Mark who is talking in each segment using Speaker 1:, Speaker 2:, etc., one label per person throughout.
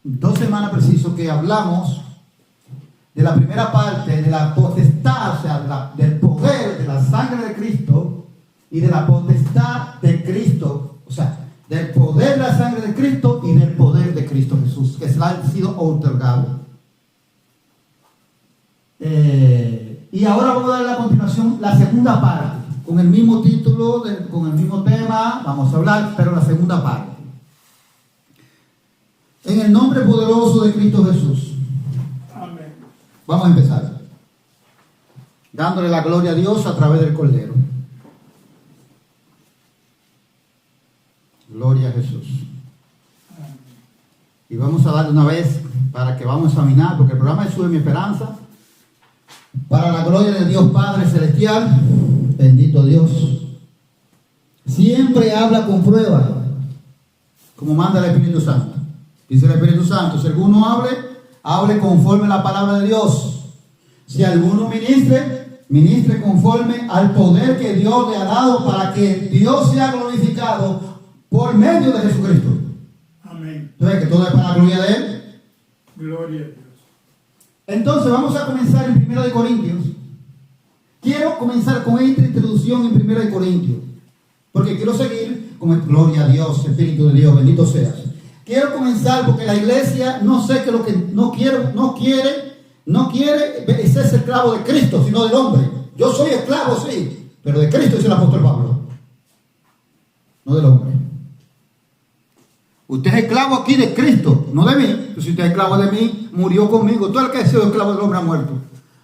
Speaker 1: 2 semanas preciso que hablamos de la primera parte de la potestad, o sea, del poder de la sangre de Cristo y de la potestad de Cristo, o sea, del poder de la sangre de Cristo y del poder de Cristo Jesús, que se le ha sido otorgado. Y ahora vamos a dar a continuación la segunda parte, con el mismo título, con el mismo tema, vamos a hablar, pero la segunda parte. En el nombre poderoso de Cristo Jesús.
Speaker 2: Amén.
Speaker 1: Vamos a empezar. Dándole la gloria a Dios a través del Cordero. Gloria a Jesús. Y vamos a darle una vez para que vamos a examinar, porque el programa es Sube mi Esperanza. Para la gloria de Dios Padre Celestial, bendito Dios, siempre habla con prueba, como manda el Espíritu Santo. Dice el Espíritu Santo, si alguno hable conforme a la palabra de Dios. Si alguno ministre conforme al poder que Dios le ha dado para que Dios sea glorificado por medio de Jesucristo.
Speaker 2: Amén.
Speaker 1: ¿Entonces que todo es para la gloria de Él?
Speaker 2: Gloria a Dios.
Speaker 1: Entonces vamos a comenzar en 1 de Corintios. Quiero comenzar con esta introducción en 1 de Corintios, porque quiero seguir con el gloria a Dios, Espíritu de Dios, bendito seas. Quiero comenzar porque la iglesia no sé qué es lo que no quiere ser esclavo de Cristo, sino del hombre. Yo soy esclavo, sí, pero de Cristo, dice el apóstol Pablo, no del hombre. Usted es esclavo aquí de Cristo, no de mí. Si usted es esclavo de mí, murió conmigo. Todo el que ha sido esclavo del hombre ha muerto,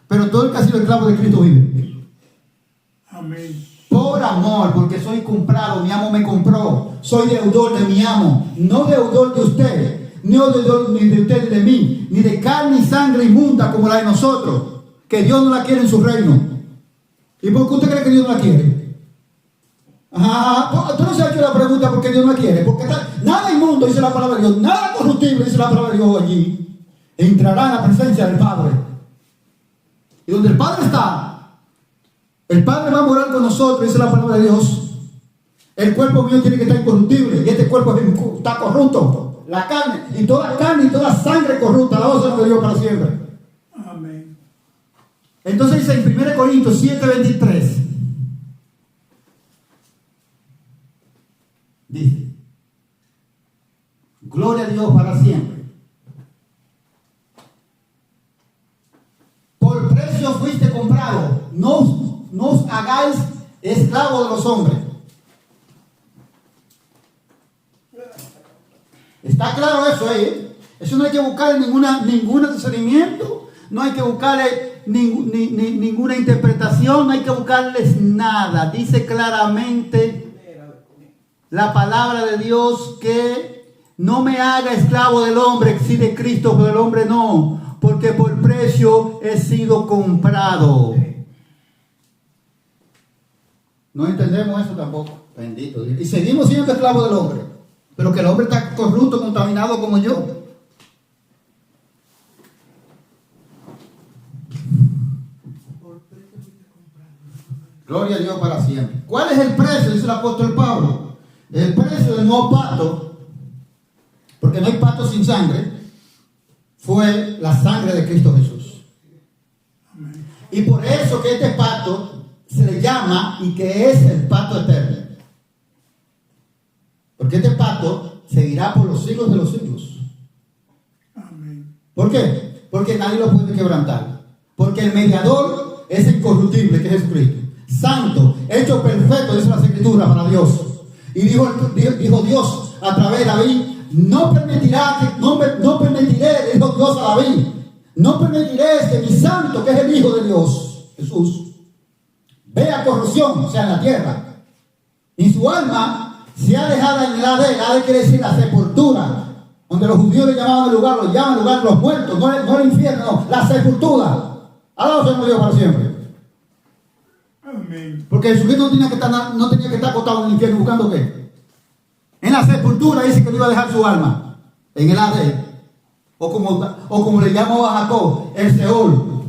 Speaker 1: pero todo el que ha sido esclavo de Cristo vive.
Speaker 2: Amén.
Speaker 1: Por amor, porque soy comprado, mi amo me compró. Soy deudor de mi amo, no deudor de usted, no deudor ni de usted ni de mí, ni de carne y sangre inmunda como la de nosotros, que Dios no la quiere en su reino. ¿Y por qué usted cree que Dios no la quiere? Tú no se ha hecho la pregunta por qué Dios no la quiere, porque nada inmundo, dice la palabra de Dios, nada corruptible, dice la palabra de Dios allí, entrará en la presencia del Padre. Y donde el Padre está, el Padre va a morar con nosotros, dice la palabra de Dios. El cuerpo mío tiene que estar incorruptible y este cuerpo está corrupto. La carne y toda sangre corrupta, la voz de Dios para siempre.
Speaker 2: Amén.
Speaker 1: Entonces dice en 1 Corintios 7:23. Dice, gloria a Dios para siempre. Por precio fuiste comprado, no os hagáis esclavos de los hombres. Está claro eso ahí, ¿eh? Eso no hay que buscarle ningún discernimiento, no hay que buscarle ninguna interpretación, no hay que buscarles nada. Dice claramente la palabra de Dios que no me haga esclavo del hombre, sí de Cristo, pero del hombre no, porque por precio he sido comprado. No entendemos eso tampoco, bendito Dios. Y seguimos siendo esclavos del hombre, pero que el hombre está corrupto, contaminado como yo. Gloria a Dios para siempre. ¿Cuál es el precio? Dice el apóstol Pablo. El precio del nuevo pacto, porque no hay pacto sin sangre, fue la sangre de Cristo Jesús.
Speaker 2: Amén.
Speaker 1: Y por eso que este pacto se le llama y que es el pacto eterno. Porque este pacto seguirá por los siglos de los siglos.
Speaker 2: Amén.
Speaker 1: ¿Por qué? Porque nadie lo puede quebrantar. Porque el mediador es incorruptible, que es Jesucristo. Santo, hecho perfecto, dice las Escrituras, para Dios. Y dijo Dios a través de David, no permitiré, dijo Dios a David, no permitiré que mi santo, que es el Hijo de Dios, Jesús, vea corrupción, o sea, en la tierra. Y su alma se ha dejado en el Hades, quiere decir la sepultura, donde los judíos le llamaban el lugar, lo llaman lugar de los muertos, no el infierno, no, la sepultura. Alabado sea Dios para siempre.
Speaker 2: Amén.
Speaker 1: Porque Jesucristo no tenía que estar acostado en el infierno buscando qué. En la sepultura dice que no iba a dejar su alma en el Hades, o como le llamó a Jacob, el Seol,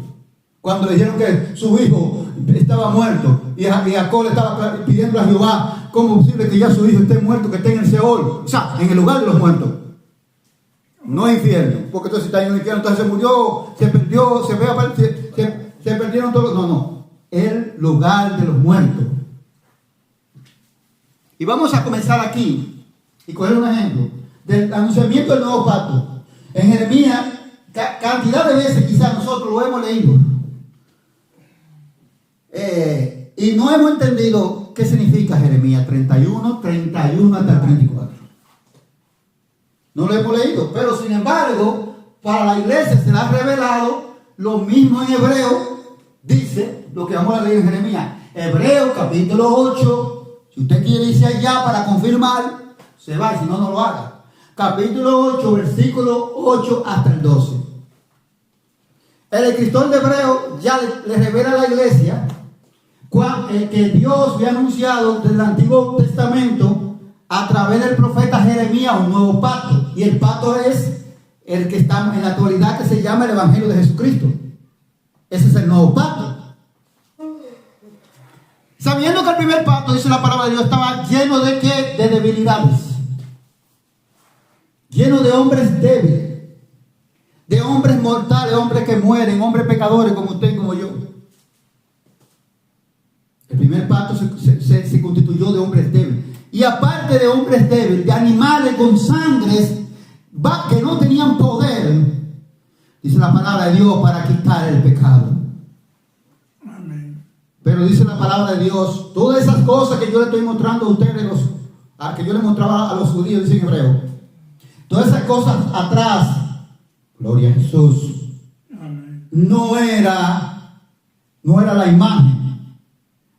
Speaker 1: cuando le dijeron que su hijo estaba muerto y Jacob le estaba pidiendo a Jehová, ¿cómo es posible que ya su hijo esté muerto, que esté en el Seol? O sea, en el lugar de los muertos. No infierno, porque entonces está en el infierno, entonces se murió, se perdió, se perdieron todos. No, el lugar de los muertos. Y vamos a comenzar aquí y coger un ejemplo del anunciamiento del nuevo pacto. En Jeremías, cantidad de veces quizás nosotros lo hemos leído y no hemos entendido qué significa Jeremías 31 hasta el 34. No lo hemos leído, pero sin embargo, para la iglesia se le ha revelado lo mismo en Hebreo, dice lo que vamos a leer en Jeremías. Hebreo capítulo 8, si usted quiere irse allá para confirmar, se va, y si no, no lo haga. Capítulo 8, versículo 8 hasta el 12. El escritor de Hebreo ya le revela a la iglesia que Dios había anunciado desde el Antiguo Testamento a través del profeta Jeremías un nuevo pacto. Y el pacto es el que está en la actualidad, que se llama el Evangelio de Jesucristo. Ese es el nuevo pacto. Sabiendo que el primer pacto, dice la palabra de Dios, estaba lleno de ¿qué? De debilidades. Lleno de hombres débiles. De hombres mortales, hombres que mueren, hombres pecadores como usted y como yo. El primer pacto se constituyó de hombres débiles. Y aparte de hombres débiles, de animales con sangres que no tenían poder, dice la palabra de Dios, para quitar el pecado.
Speaker 2: Amén.
Speaker 1: Pero dice la palabra de Dios, todas esas cosas que yo le estoy mostrando a ustedes, que yo le mostraba a los judíos, dice en hebreo, todas esas cosas atrás, gloria a Jesús,
Speaker 2: Amén.
Speaker 1: no era la imagen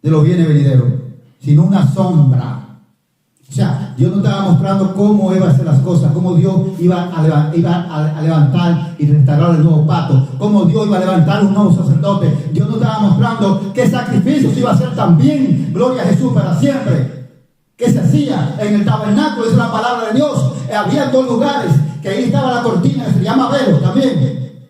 Speaker 1: de los bienes venideros, sino una sombra. O sea, Dios no estaba mostrando cómo iba a hacer las cosas, cómo Dios iba a levantar y restaurar el nuevo pacto, cómo Dios iba a levantar un nuevo sacerdote. Dios no estaba mostrando qué sacrificios iba a hacer también, gloria a Jesús, para siempre, que se hacía en el tabernáculo. Es la palabra de Dios. Había dos lugares, que ahí estaba la cortina, que se llama velo también.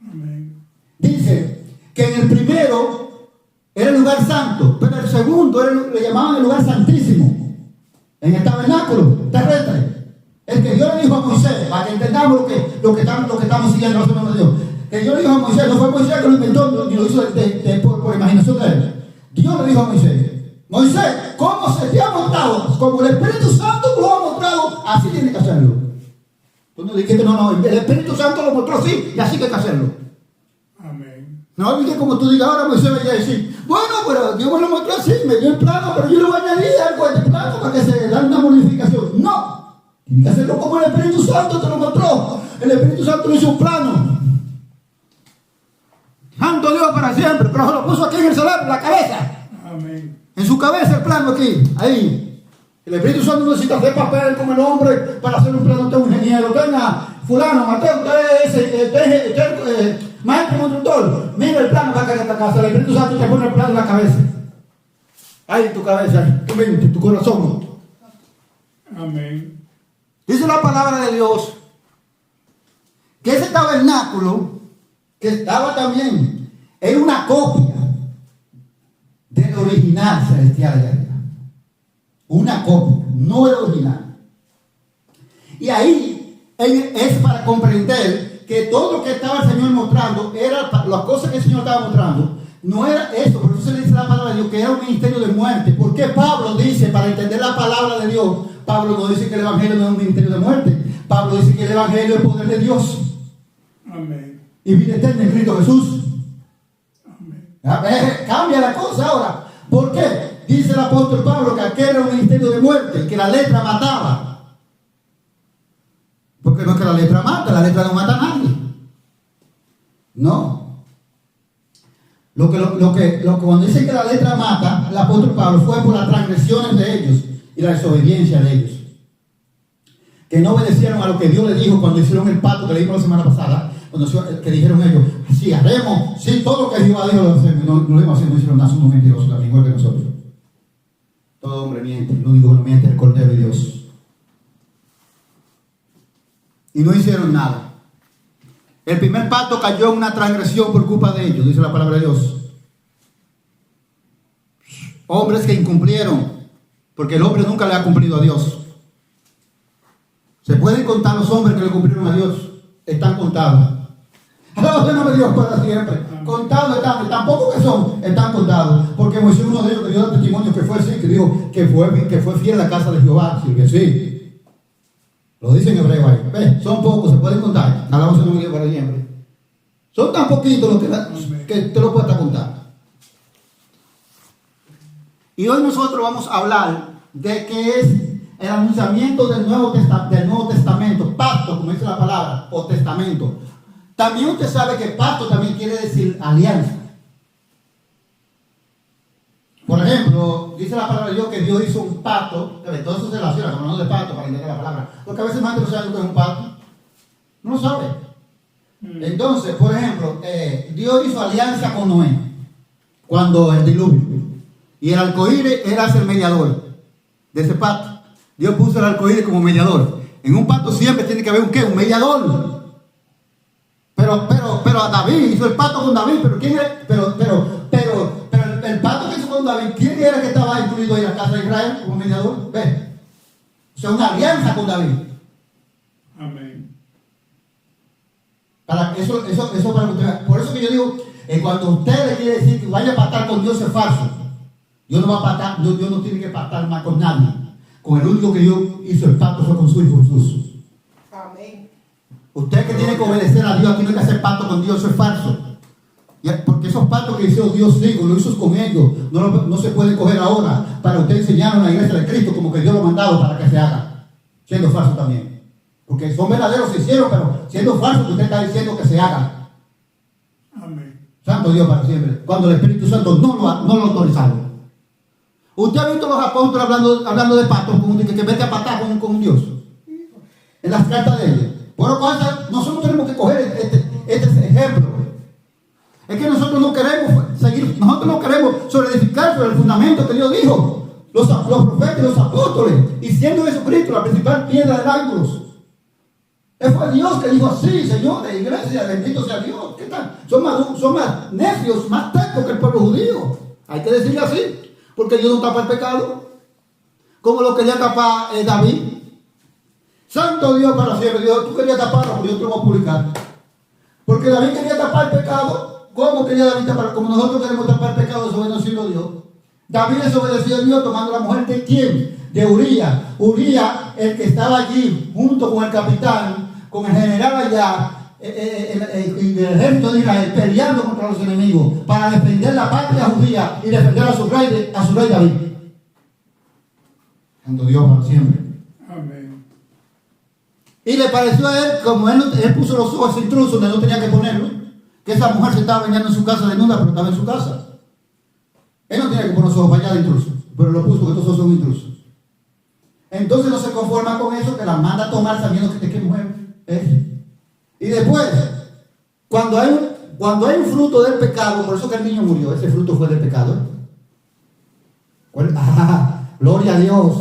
Speaker 2: Amén.
Speaker 1: Dice que en el primero era el lugar santo, pero el segundo le llamaban el lugar santísimo. En el tabernáculo terrestre, el que Dios le dijo a Moisés, para que entendamos lo que estamos siguiendo, de Dios, que Dios le dijo a Moisés, no fue Moisés que lo inventó ni lo hizo por imaginación de él. Dios le dijo a Moisés, ¿cómo se te ha mostrado? Como el Espíritu Santo lo ha mostrado, así tiene que hacerlo. Tú no dijiste, no, el Espíritu Santo lo mostró así y así que hay que hacerlo.
Speaker 2: Amén.
Speaker 1: No olvides como tú digas ahora, Moisés vaya a decir, bueno, pero Dios me lo mostró así, me dio el plano, pero yo le voy a añadir algo a este plano para que se dé una modificación. No, tienes que hacerlo como el Espíritu Santo te lo mostró. El Espíritu Santo le hizo un plano. Santo Dios para siempre, pero se lo puso aquí en el cerebro, en la cabeza.
Speaker 2: Amén.
Speaker 1: En su cabeza el plano aquí, ahí. El Espíritu Santo no necesita hacer papel como el hombre para hacer un plano. Usted es un ingeniero, venga, fulano, Mateo, usted es maestro constructor, mira el plano para esta casa. El Espíritu Santo te pone el plano en la cabeza. Ahí en tu cabeza, tu mente, tu corazón.
Speaker 2: Amén.
Speaker 1: Dice la palabra de Dios que ese tabernáculo, que estaba también, era una copia del original celestial de arriba. Una copia, no el original. Y ahí es para comprender que todo lo que estaba el Señor mostrando, era las cosas que el Señor estaba mostrando, no era eso. Por eso se le dice la palabra de Dios que era un ministerio de muerte. Porque Pablo dice, para entender la palabra de Dios, Pablo no dice que el Evangelio no es un ministerio de muerte. Pablo dice que el Evangelio es poder de Dios.
Speaker 2: Amén.
Speaker 1: Y vida eterna en Cristo Jesús.
Speaker 2: Amén.
Speaker 1: A ver, cambia la cosa ahora. ¿Por qué? Dice el apóstol Pablo que aquel era un ministerio de muerte, que la letra mataba. Porque no es que la letra mata, la letra no mata a nadie. No. Lo que cuando dice que la letra mata, el apóstol Pablo fue por las transgresiones de ellos y la desobediencia de ellos. Que no obedecieron a lo que Dios les dijo cuando hicieron el pacto que le dimos la semana pasada. Que dijeron ellos, sí, haremos, sí, todo lo que Jehová dijo lo hacemos. No lo íbamos a hacer, no hicieron nada, somos mentirosos, también, igual que nosotros. Todo hombre miente, lo único que no miente es el Cordero de Dios. Y no hicieron nada. El primer pacto cayó en una transgresión por culpa de ellos, dice la palabra de Dios. Hombres que incumplieron, porque el hombre nunca le ha cumplido a Dios. Se pueden contar los hombres que le cumplieron a Dios. Están contados. Alabado sea el nombre de Dios para siempre. Contados están, y tampoco que son, están contados. Porque Moisés, uno de ellos, que dio testimonio que fue así, que dijo que fue fiel a la casa de Jehová. Sí, que sí. Lo dice en hebreo ahí. ¿Ves? Son pocos, se pueden contar. Alabado sea el nombre de Dios para siempre. Son tan poquitos los que te lo puedes contar. Y hoy nosotros vamos a hablar de qué es el anunciamiento del Nuevo Testamento, pacto, como dice la palabra, o testamento. También usted sabe que pacto también quiere decir alianza. Por ejemplo, dice la palabra de Dios que Dios hizo un pacto, todo eso se relaciona, hablando de pacto para entender la palabra, porque a veces más no sabe lo que es un pacto, no lo sabe. Entonces, por ejemplo, Dios hizo alianza con Noé cuando el diluvio, y el arcoíris era el mediador de ese pacto. Dios puso el arcoíris como mediador. En un pacto siempre tiene que haber un mediador. Pero a David hizo el pacto con David, pero ¿quién era? Pero el pacto que hizo con David, ¿quién era que estaba incluido en la casa de Israel como mediador? Ve. O sea, una alianza con David.
Speaker 2: Amén.
Speaker 1: Para eso para usted. Por eso que yo digo, cuando usted le quiere decir que vaya a pactar con Dios es falso. Dios no va a pactar, Dios no tiene que pactar más con nadie. Con el único que Dios hizo el pacto fue con su Hijo Jesús.
Speaker 3: Amén.
Speaker 1: Usted que tiene que obedecer a Dios, aquí no hay que hacer pacto con Dios, eso es falso. Porque esos pactos que hizo Dios, digo, lo hizo con ellos, no se puede coger ahora para usted enseñar en la iglesia de Cristo como que Dios lo ha mandado para que se haga, siendo falso también. Porque son verdaderos, se hicieron, pero siendo falso que usted está diciendo que se haga.
Speaker 2: Amén.
Speaker 1: Santo Dios para siempre. Cuando el Espíritu Santo no lo autorizaron. Usted ha visto a los apóstoles hablando de pactos, que vete a pactar con Dios. En las cartas de ellos. Bueno, nosotros tenemos que coger este ejemplo. Es que nosotros no queremos seguir, nosotros no queremos edificar sobre el fundamento que Dios dijo. Los profetas y los apóstoles, y siendo Jesucristo la principal piedra del ángulo. Fue Dios que dijo así, señores, iglesia, bendito sea Dios. ¿Qué tal? Son más necios, más tercos que el pueblo judío. Hay que decirle así. Porque Dios no tapa el pecado, como lo quería tapar David. Santo Dios para siempre. Dios, tú querías taparlo, pero yo te lo voy a publicar. Porque David quería tapar el pecado. ¿Cómo quería David tapar? Como nosotros queremos tapar el pecado, desobedeciendo a Dios. David desobedeció a Dios tomando la mujer de quién? De Urías. Urías, el que estaba allí, junto con el capitán, con el general allá, el ejército de Israel, peleando contra los enemigos para defender la patria judía y defender a su rey David. Santo Dios para siempre.
Speaker 2: Amén.
Speaker 1: Y le pareció a él, como él puso los ojos a ese intruso donde no tenía que ponerlo, que esa mujer se estaba bañando en su casa desnuda, pero estaba en su casa. Él no tenía que poner los ojos para allá de intruso, pero lo puso, que estos ojos son intrusos. Entonces no se conforma con eso, que la manda a tomar sabiendo que qué mujer es. Y después, cuando hay un fruto del pecado, por eso que el niño murió, ese fruto fue del pecado. Gloria a Dios,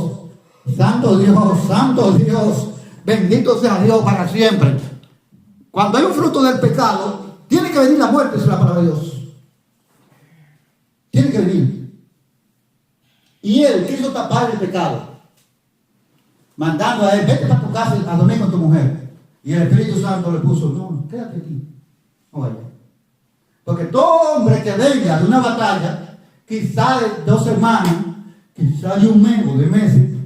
Speaker 1: santo Dios, bendito sea Dios para siempre. Cuando hay un fruto del pecado, tiene que venir la muerte, es la palabra de Dios. Tiene que venir. Y él quiso tapar el pecado, mandando a él, vete para tu casa a dormir con tu mujer. Y el Espíritu Santo le puso, no, quédate aquí. No vaya. Porque todo hombre que venga de una batalla, quizá de 2 semanas, quizá de un mes o de meses,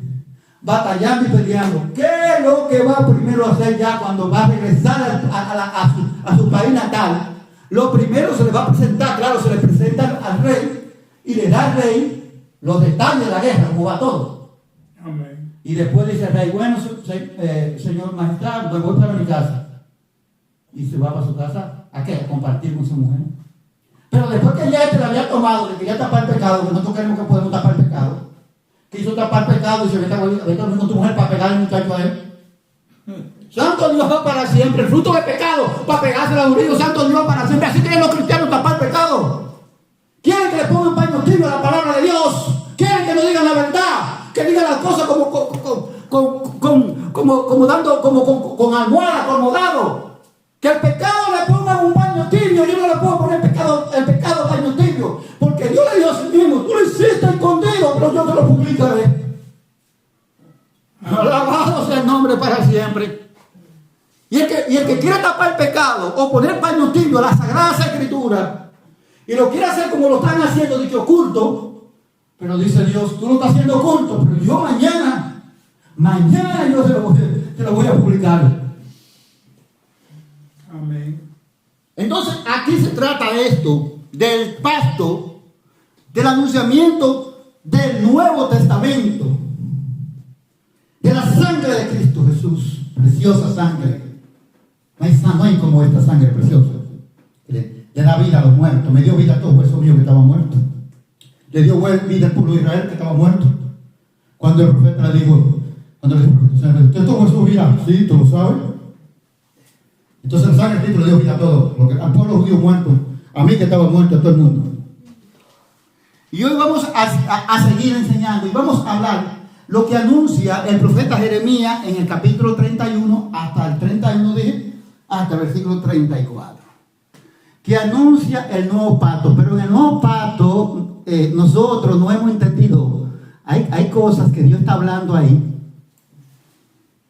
Speaker 1: batallando y peleando, ¿qué es lo que va primero a hacer ya cuando va a regresar a su país natal? Lo primero se le va a presentar, claro, se le presenta al rey y le da al rey los detalles de la guerra, cómo va todo.
Speaker 2: Amén.
Speaker 1: Y después dice el rey, bueno, señor magistrado, me voy para mi casa. Y se va para su casa, ¿a qué? A compartir con su mujer. Pero después que ya le había tomado, que quería tapar el pecado, que nosotros creemos que podemos tapar el pecado, quiso tapar el pecado y se vete a dormir con tu mujer para pegarle un muchacho a él. Santo Dios para siempre, el fruto del pecado, para pegarse a los santo Dios para siempre. Así quieren los cristianos tapar el pecado. Quieren que le pongan paño tibio a la palabra de Dios. Quieren que no digan la verdad. Que digan las cosas con almohada, acomodado. Que el pecado le pongan un paño tibio. Yo no le puedo poner el pecado paño tibio. Porque Dios le dio a sí mismo. Tú lo hiciste escondido, pero yo te lo publicaré. Alabado sea el nombre para siempre. Y el que quiere tapar el pecado o poner paño tibio a la Sagrada Escritura y lo quiere hacer como lo están haciendo, de que oculto, pero dice Dios, tú lo estás haciendo oculto, pero yo mañana yo te lo voy a publicar.
Speaker 2: Amén.
Speaker 1: Entonces aquí se trata de esto, del pacto, del anunciamiento del Nuevo Testamento, de la sangre de Cristo Jesús, preciosa sangre. No hay como esta sangre preciosa. Le da vida a los muertos. Me dio vida a todos esos míos que estaban muertos. Le dio vida al pueblo de Israel que estaba muerto. Cuando el profeta le dijo, ¿usted tuvo su vida? Sí, tú lo sabes. Entonces la sangre de Cristo le dio vida a todos. Al pueblo judío muerto, a mí que estaba muerto, a todo el mundo. Y hoy vamos a seguir enseñando y vamos a hablar lo que anuncia el profeta Jeremías en el capítulo 31 hasta el 31, hasta el versículo 34, que anuncia el nuevo pacto. Pero en el nuevo pacto nosotros no hemos entendido, hay cosas que Dios está hablando ahí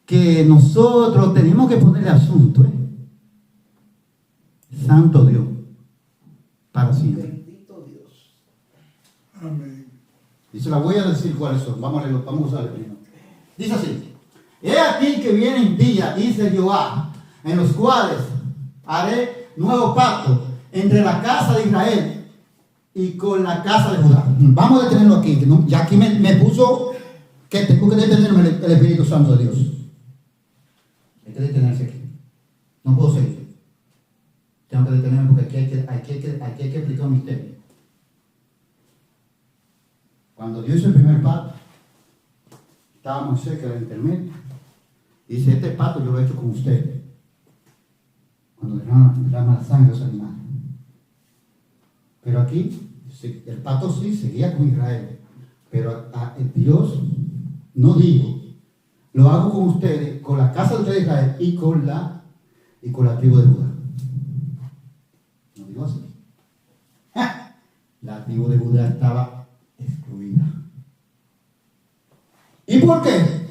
Speaker 1: que nosotros tenemos que ponerle asunto. Santo Dios, para siempre.
Speaker 3: Bendito Dios.
Speaker 2: Amén.
Speaker 1: Y se la voy a decir cuáles son. Vamos a usar el primero. Dice así: he aquí que vienen días, dice Jehová, en los cuales haré nuevo pacto entre la casa de Israel y con la casa de Judá. Vamos a detenerlo aquí, que no, ya aquí me puso que tengo que detenerme el Espíritu Santo de Dios. Hay que detenerse aquí. No puedo seguir. Tengo que detenerme porque aquí hay que explicar un misterio. Cuando Dios hizo el primer pacto, estaba Moisés, que era el intermedio. Dice, este pacto yo lo he hecho con ustedes. Cuando derrama la sangre de los animales. Pero aquí, el pacto sí seguía con Israel. Pero Dios no dijo, lo hago con ustedes, con la casa de ustedes de Israel y con la tribu de Judá. No digo así. La tribu de Judá estaba excluida. ¿Y por qué?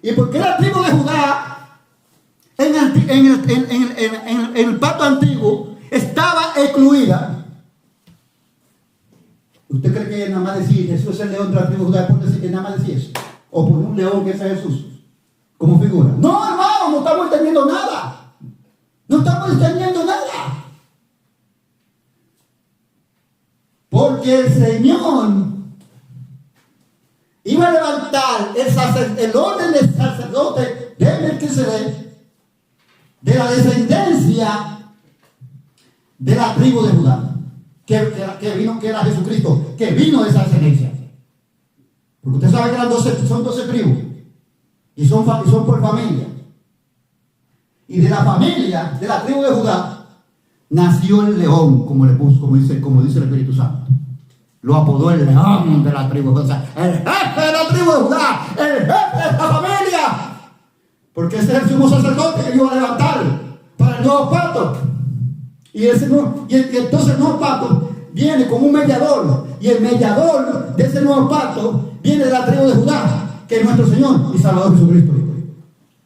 Speaker 1: ¿Y por qué la tribu de Judá en el pacto antiguo estaba excluida? ¿Usted cree que nada más decir Jesús es el león de la tribu de Judá por decir que nada más decía eso? ¿O por un león que es Jesús como figura? No, hermano, no estamos entendiendo nada. No estamos entendiendo nada. Porque el Señor iba a levantar el orden del sacerdote de Melquisedec, de la descendencia de la tribu de Judá, que era Jesucristo, que vino de esa descendencia. Porque usted sabe que son 12 tribus y son por familia. Y de la familia de la tribu de Judá nació el león, como dice el Espíritu Santo. Lo apodó el león de la tribu de Judá. El jefe de la tribu de Judá, el jefe de la familia. Porque ese es el sumo sacerdote que iba a levantar para el nuevo pacto. Y entonces el nuevo pacto viene como un mediador. Y el mediador de ese nuevo pacto viene de la tribu de Judá, que es nuestro Señor y Salvador Jesucristo.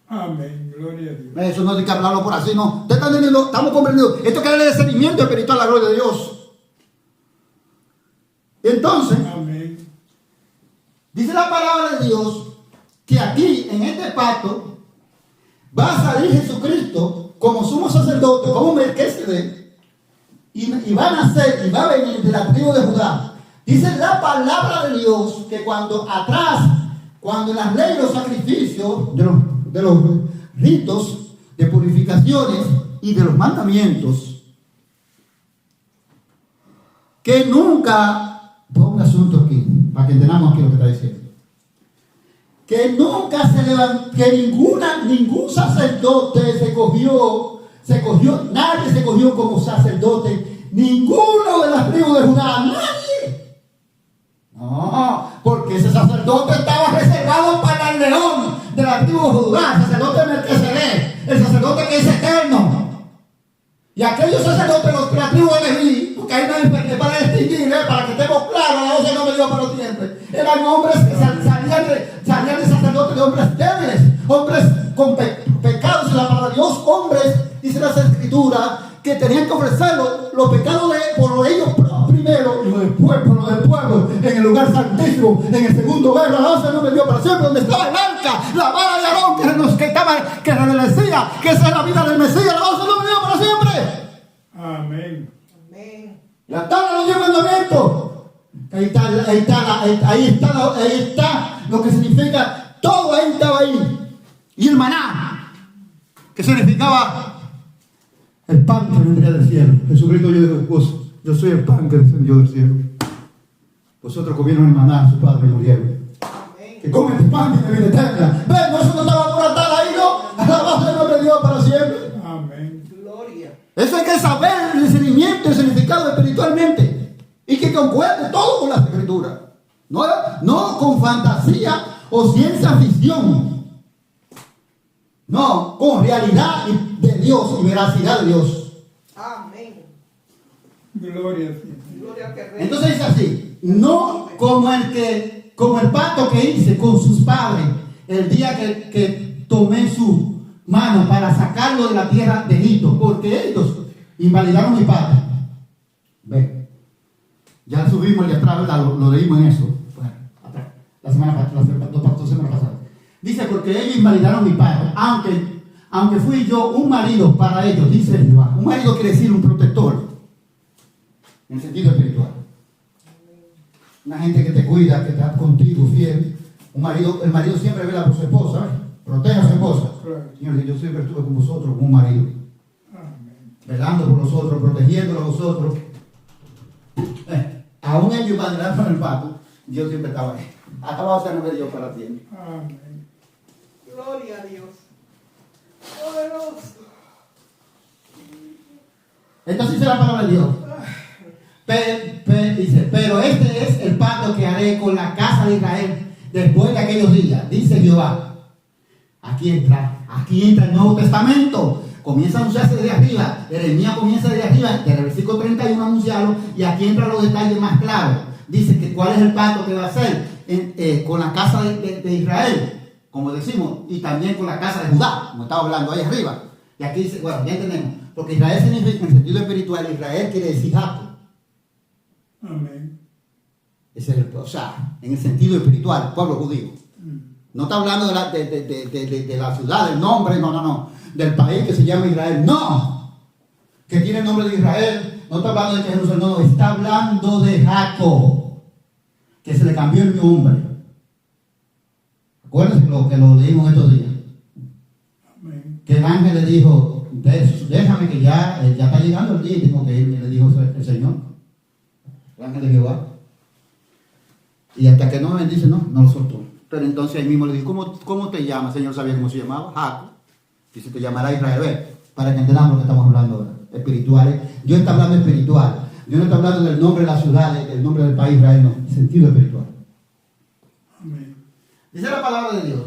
Speaker 2: Amén. Gloria a Dios.
Speaker 1: Eso no hay que hablarlo por así, no. ¿Ustedes están entendiendo? Estamos comprendiendo. Esto que darle discernimiento espiritual a la gloria de Dios. Entonces,
Speaker 2: Amén.
Speaker 1: dice la palabra de Dios que aquí, en este pacto, va a salir Jesucristo como sumo sacerdote, como Melquisedec, y va a nacer y va a venir de la tribu de Judá. Dice la palabra de Dios que cuando en las leyes, los sacrificios, de los ritos de purificaciones y de los mandamientos, que nunca, pongo un asunto aquí, para que entendamos aquí lo que está diciendo, que nunca ningún sacerdote se cogió, nadie se cogió como sacerdote, ninguno de las tribus de Judá, nadie. No, porque ese sacerdote estaba reservado para el león de la tribu de Judá, el sacerdote Melquisedec, el sacerdote que es eterno. Y aquellos sacerdotes, los de la tribu de Leví, porque hay una para distinguir, para que estemos claros, la voz no me dio para los siempre. Eran hombres que salían de sacerdote sacerdotes de hombres débiles, hombres con pecados en la palabra de Dios, hombres, dice las Escrituras, que tenían que ofrecer los pecados por ellos primero y después por los del pueblo en el lugar santísimo, en el segundo verbo, alabanza al nombre de Dios para siempre, donde estaba el arca, la vara de Aarón que revelecía que esa es la vida del Mesías, alabanza al nombre de Dios para siempre.
Speaker 2: Amén.
Speaker 1: La tabla de los 10 mandamientos. Ahí está lo que significa, todo ahí estaba ahí. Y el maná, que significaba el pan que vendría del cielo. Jesucristo dijo, yo soy el pan que descendió del cielo. Vosotros comieron el maná, su padre murieron. Que comen el pan y de vida eterna. ¿Ven? Nosotros no estamos por estar ahí, ¿no? Alabanza al nombre de Dios para siempre.
Speaker 2: Amén.
Speaker 3: Gloria.
Speaker 1: Eso hay que saber el discernimiento y el significado espiritualmente. Y que concuerde todo con las Escrituras. No con fantasía o ciencia ficción. No, con realidad de Dios y veracidad de Dios.
Speaker 3: Amén.
Speaker 2: Gloria a ti.
Speaker 3: Gloria al que reina.
Speaker 1: Entonces dice así, no como el pacto que hice con sus padres el día que tomé su mano para sacarlo de la tierra de Egipto, porque ellos invalidaron mi padre. Ve, ya subimos el de atrás, ¿verdad? Lo leímos en eso. Bueno, atrás, la semana pasada. Dice, porque ellos invalidaron mi padre, aunque fui yo un marido para ellos, dice Jehová. Un marido quiere decir un protector, en el sentido espiritual. Una gente que te cuida, que está contigo, fiel. El marido siempre vela por su esposa, ¿ves? Protege a su esposa.
Speaker 2: Claro.
Speaker 1: Señor, yo siempre estuve con vosotros como un marido,
Speaker 2: Amén.
Speaker 1: velando por vosotros, protegiéndolo a vosotros. Aún ellos invalidaron el pacto, Dios siempre estaba ahí. Acababa de ser Dios para siempre.
Speaker 2: Amén.
Speaker 3: Gloria a Dios. Poderoso.
Speaker 1: Entonces dice la palabra de Dios. Dice, pero este es el pacto que haré con la casa de Israel después de aquellos días, dice Jehová. Aquí entra el Nuevo Testamento. Comienza a anunciarse desde arriba. Jeremías comienza desde arriba, desde el versículo 31 a anunciarlo, y aquí entran los detalles más claros. Dice que cuál es el pacto que va a hacer con la casa de Israel, como decimos, y también con la casa de Judá, como estaba hablando ahí arriba. Y aquí dice, bueno, ya entendemos, porque Israel significa, en el sentido espiritual, Israel quiere decir Jacob.
Speaker 2: Amén.
Speaker 1: O sea, en el sentido espiritual, el pueblo judío. No está hablando de la ciudad, del nombre, no. Del país que se llama Israel, no. Que tiene el nombre de Israel. No está hablando de que Jerusalén, no. Está hablando de Jacob, que se le cambió el nombre. Acuérdense lo que lo leímos estos días.
Speaker 2: Amén.
Speaker 1: Que el ángel le dijo, déjame que ya está llegando el día y tengo que irme, le dijo el Señor. El ángel de Jehová. Y hasta que no me bendice, no lo soltó. Pero entonces ahí mismo le dijo, ¿cómo te llamas? El Señor sabía cómo se llamaba, Jacob. Dice, te llamará Israel. Ve, para que entendamos lo que estamos hablando ahora. Espirituales. Dios está hablando espiritual. Dios no está hablando del nombre de la ciudad, del nombre del país Israel, no. En sentido espiritual.
Speaker 2: Amén.
Speaker 1: Dice la palabra de Dios.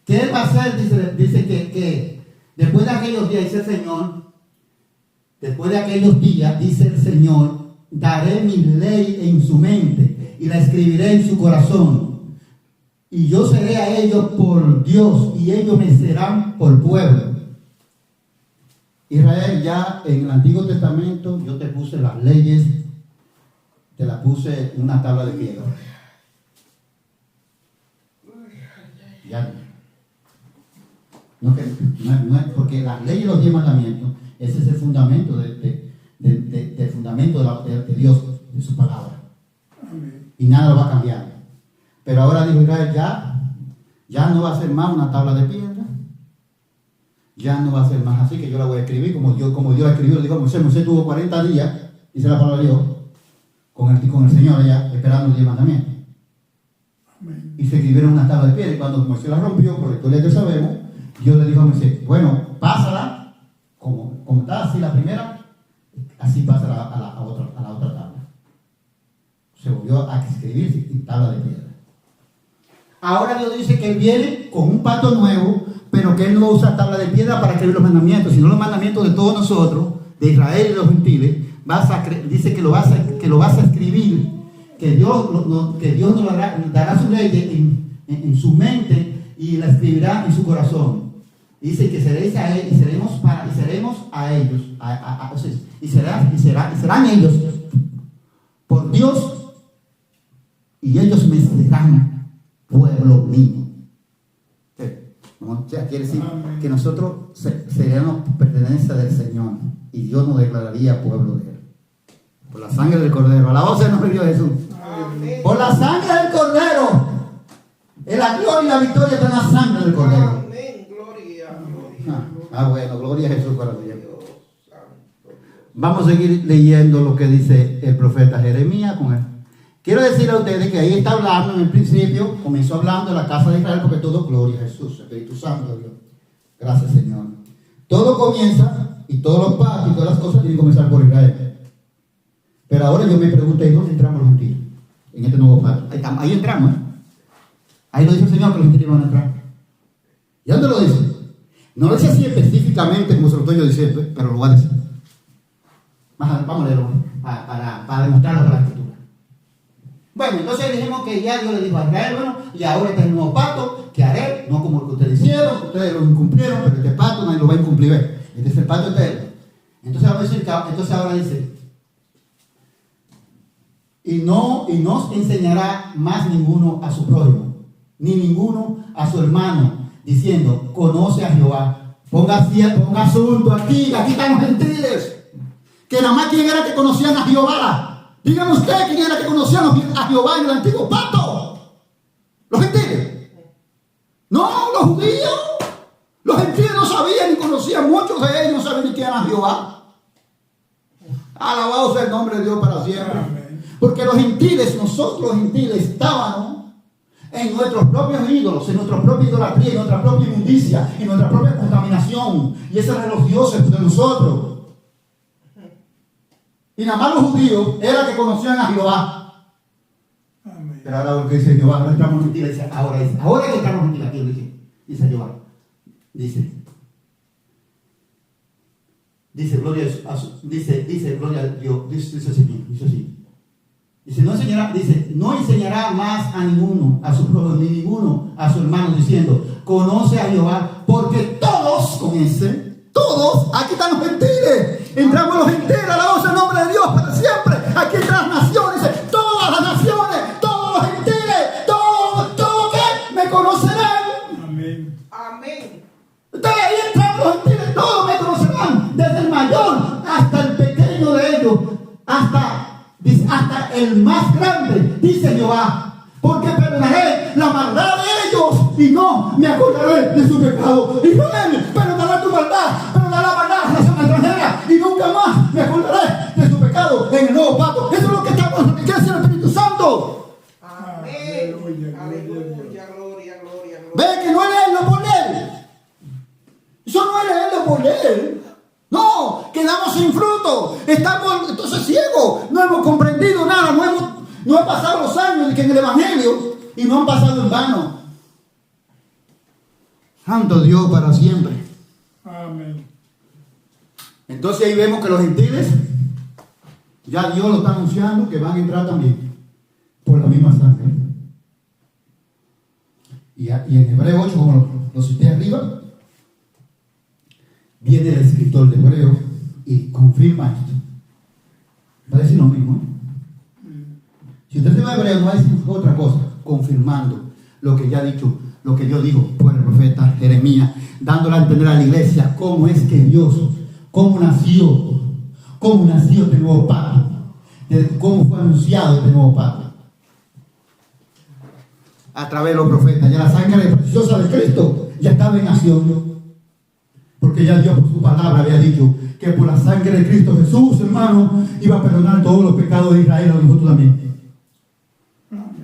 Speaker 1: ¿Qué él va a hacer? Dice que después de aquellos días, dice el Señor, después de aquellos días, dice el Señor, daré mi ley en su mente y la escribiré en su corazón. Y yo seré a ellos por Dios y ellos me serán por pueblo. Israel, ya en el Antiguo Testamento yo te puse las leyes, te las puse en una tabla de piedra. Ya no es porque las leyes y los 10 mandamientos, ese es el fundamento del fundamento de Dios, de su palabra.
Speaker 2: Amén.
Speaker 1: Y nada lo va a cambiar. Pero ahora dijo Israel, ya no va a ser más una tabla de piedra, ya no va a ser más así, que yo la voy a escribir como Dios la escribió. Le dijo a Moisés tuvo 40 días, dice la palabra de Dios, con el Señor allá, esperando los 10 mandamientos.
Speaker 2: Amén.
Speaker 1: Y se escribieron una tabla de piedra, y cuando Moisés la rompió, por la historia que sabemos, Dios le dijo a Moisés, bueno, pásala, como está así la primera, así pásala a la otra tabla. Se volvió a escribir en tabla de piedra. Ahora Dios dice que Él viene con un pacto nuevo, pero que Él no usa tabla de piedra para escribir los mandamientos, sino los mandamientos de todos nosotros, de Israel y de los gentiles. Dice que lo vas a escribir, que Dios nos dará su ley en su mente y la escribirá en su corazón. Dice que seréis a él y seremos a ellos, o sea, y serán ellos por Dios, y ellos me serán pueblo mío. O sea, quiere decir que nosotros seríamos pertenencia del Señor y Dios nos declararía pueblo de él. Por la sangre del Cordero. Alabado sea el nombre de Dios Jesús.
Speaker 3: Amén.
Speaker 1: Por la sangre del Cordero. En la gloria y la victoria está en la sangre del Cordero.
Speaker 3: Amén. Gloria.
Speaker 1: Bueno, gloria a Jesús para Dios.
Speaker 3: Dios santo.
Speaker 1: Vamos a seguir leyendo lo que dice el profeta Jeremías con él. Quiero decirle a ustedes que ahí está hablando en el principio, comenzó hablando de la casa de Israel, porque todo gloria a Jesús, Espíritu Santo, Dios. Gracias, Señor. Todo comienza y todos los pactos y todas las cosas tienen que comenzar por Israel. Pero ahora yo me pregunto, ¿y dónde entramos los gentiles? En este nuevo pacto. Ahí entramos, ¿eh? Ahí lo dice el Señor que los gentiles van a entrar. ¿Y dónde lo dice? No lo dice así específicamente como se lo estoy yo diciendo, pero lo va a decir. Vamos a leerlo para demostrarlo con la escritura. Bueno, entonces dijimos que ya Dios le dijo a Israel, bueno, y ahora está el nuevo pacto que haré, no como el que ustedes hicieron, ustedes lo incumplieron, pero este pacto nadie lo va a incumplir. Este es el pacto eterno. Entonces ahora dice, y no os enseñará más ninguno a su prójimo, ni ninguno a su hermano, diciendo, conoce a Jehová. Ponga asunto aquí están los gentiles, que nada más quién era que conocían a Jehová. Díganme ustedes quién era que conocían a Jehová en el antiguo pacto. Los gentiles. No, los judíos. Los gentiles no sabían ni conocían, muchos de ellos no sabían ni quién era Jehová. Alabado sea el nombre de Dios para siempre.
Speaker 2: Amén.
Speaker 1: Porque los gentiles, nosotros los gentiles estábamos en nuestros propios ídolos, en nuestra propia idolatría, en nuestra propia inmundicia, en nuestra propia contaminación. Y esos eran los dioses de nosotros. Y nada más los judíos eran que conocían a Jehová.
Speaker 2: Amén.
Speaker 1: Pero ahora lo que dice Jehová, ahora entramos en mentira, dice, ahora que entramos en mentira, aquí lo dice Jehová. Dice gloria a Dios, dice el Señor, dice así. No enseñará más a ninguno, a su prójimo, ni ninguno a su hermano, diciendo, conoce a Jehová, porque todos, todos, aquí están los gentiles. Entramos los gentiles, alabamos el nombre de Dios para siempre. Aquí están las naciones, todas las naciones, todos los gentiles, todos que me conocerán.
Speaker 2: Amén.
Speaker 3: Amén.
Speaker 1: Ustedes ahí entramos los gentiles, todos me conocerán, desde el mayor hasta el pequeño de ellos, hasta el más grande, dice Jehová, porque perdonaré la maldad de ellos y no me acordaré de su pecado. Israel, perdonará tu maldad, perdonará la maldad de la nación extranjera y nunca más me acordaré de su pecado en el nuevo pacto. Eso es lo que estamos, que hace el Espíritu Santo.
Speaker 3: Amén.
Speaker 2: Aleluya,
Speaker 3: Aleluya. Gloria.
Speaker 1: Ve que no es leerlo por leer. Eso no es leerlo por leer. No, quedamos sin fruto. Estamos entonces ciegos. No hemos comprendido nada. No han pasado los años que en el Evangelio y no han pasado en vano. Santo Dios para siempre.
Speaker 2: Amén.
Speaker 1: Entonces ahí vemos que los gentiles, ya Dios lo está anunciando que van a entrar también por la misma sangre. Y en Hebreo 8, como lo cité arriba, viene el escritor de Hebreo y confirma esto. Va a decir lo mismo, ¿eh? Si usted se va a Hebreo, no va a decir otra cosa, confirmando lo que ya ha dicho, lo que Dios dijo por el profeta Jeremías, dándole a entender a la iglesia cómo es que Dios, cómo nació este nuevo pacto, cómo fue anunciado este nuevo pacto. A través de los profetas, ya la sangre preciosa de Cristo ya estaba en acción. Porque ya Dios por su palabra había dicho que por la sangre de Cristo Jesús, hermano, iba a perdonar todos los pecados de Israel a nosotros también.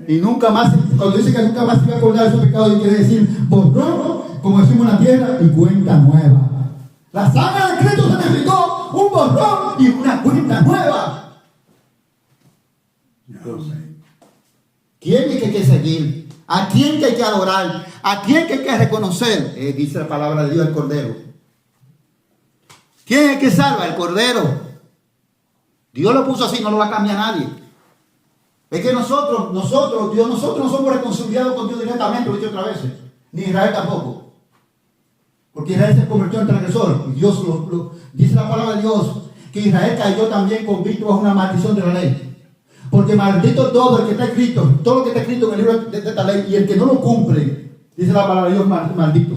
Speaker 1: Y nunca más, cuando dice que nunca más se iba a acordar de esos pecados, quiere decir borrón, como decimos en la tierra, y cuenta nueva. La sangre de Cristo significó un borrón y una cuenta nueva. ¿Quién es que hay que seguir? ¿A quién que hay que adorar? ¿A quién que hay que reconocer? Dice la palabra de Dios, el Cordero. ¿Quién es el que salva? El Cordero. Dios lo puso así, no lo va a cambiar nadie. Es que nosotros no somos reconciliados con Dios directamente, lo he dicho otras veces. Ni Israel tampoco. Porque Israel se convirtió en transgresor. Y Dios dice la palabra de Dios que Israel cayó también convicto bajo una maldición de la ley. Porque maldito todo el que está escrito, todo lo que está escrito en el libro de esta ley, y el que no lo cumple, dice la palabra de Dios, maldito.